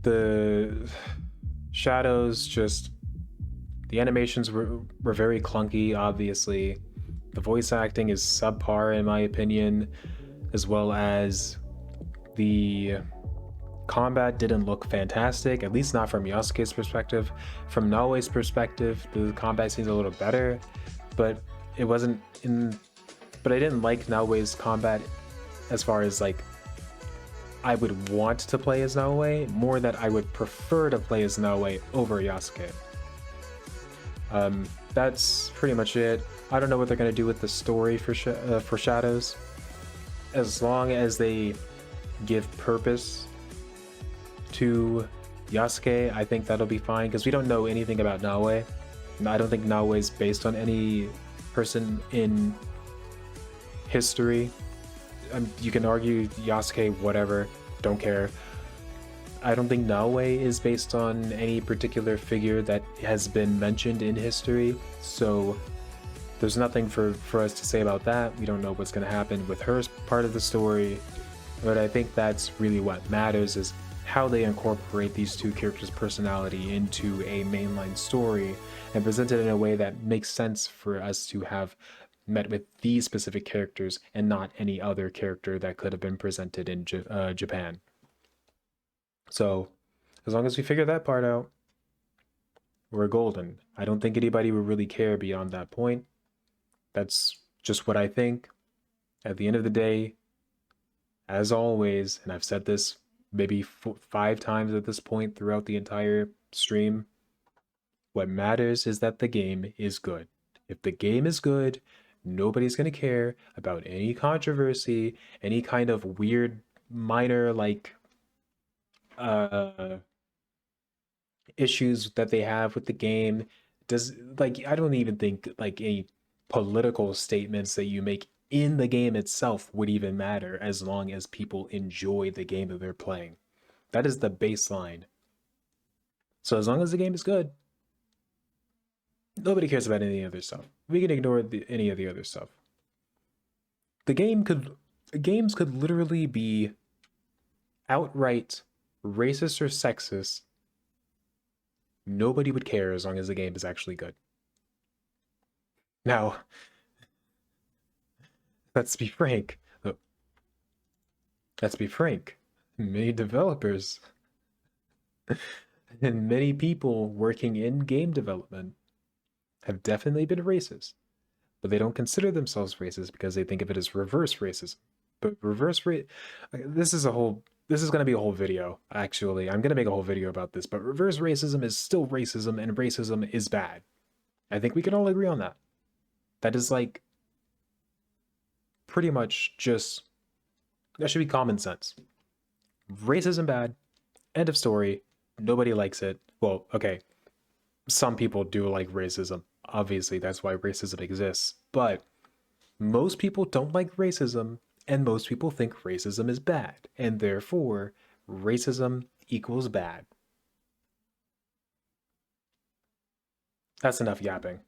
A: the Shadows, just the animations were very clunky, obviously. The voice acting is subpar in my opinion, as well as the combat didn't look fantastic, at least not from Yasuke's perspective. From Naoe's perspective, the combat seems a little better, but it wasn't in. But I didn't like Naoe's combat as far as like I would want to play as Naoe, more that I would prefer to play as Naoe over Yasuke. That's pretty much it. I don't know what they're gonna do with the story for Shadows. As long as they give purpose to Yasuke, I think that'll be fine, because we don't know anything about Naoe. I don't think Naoe is based on any person in history. You can argue Yasuke, whatever, don't care. I don't think Naoe is based on any particular figure that has been mentioned in history, so there's nothing for us to say about that. We don't know what's going to happen with her part of the story, but I think that's really what matters, is how they incorporate these two characters' personality into a mainline story and present it in a way that makes sense for us to have met with these specific characters and not any other character that could have been presented in Japan. So, as long as we figure that part out, we're golden. I don't think anybody would really care beyond that point. That's just what I think. At the end of the day, as always, and I've said this maybe 5 times at this point throughout the entire stream, what matters is that the game is good. If the game is good, nobody's going to care about any controversy, any kind of weird minor issues that they have with the game. I don't even think any political statements that you make in the game itself would even matter as long as people enjoy the game that they're playing. That is the baseline. So as long as the game is good, nobody cares about any other stuff. We can ignore any of the other stuff. Games could literally be outright racist or sexist. Nobody would care as long as the game is actually good. Now, let's be frank. Many developers and many people working in game development have definitely been racist, but they don't consider themselves racist because they think of it as reverse racism. But this is going to be a whole video, actually. I'm going to make a whole video about this, but reverse racism is still racism, and racism is bad. I think we can all agree on that. That is pretty much that should be common sense. Racism bad, end of story. Nobody likes it. Well, okay, some people do like racism. Obviously, that's why racism exists. But most people don't like racism, and most people think racism is bad, and therefore, racism equals bad. That's enough yapping.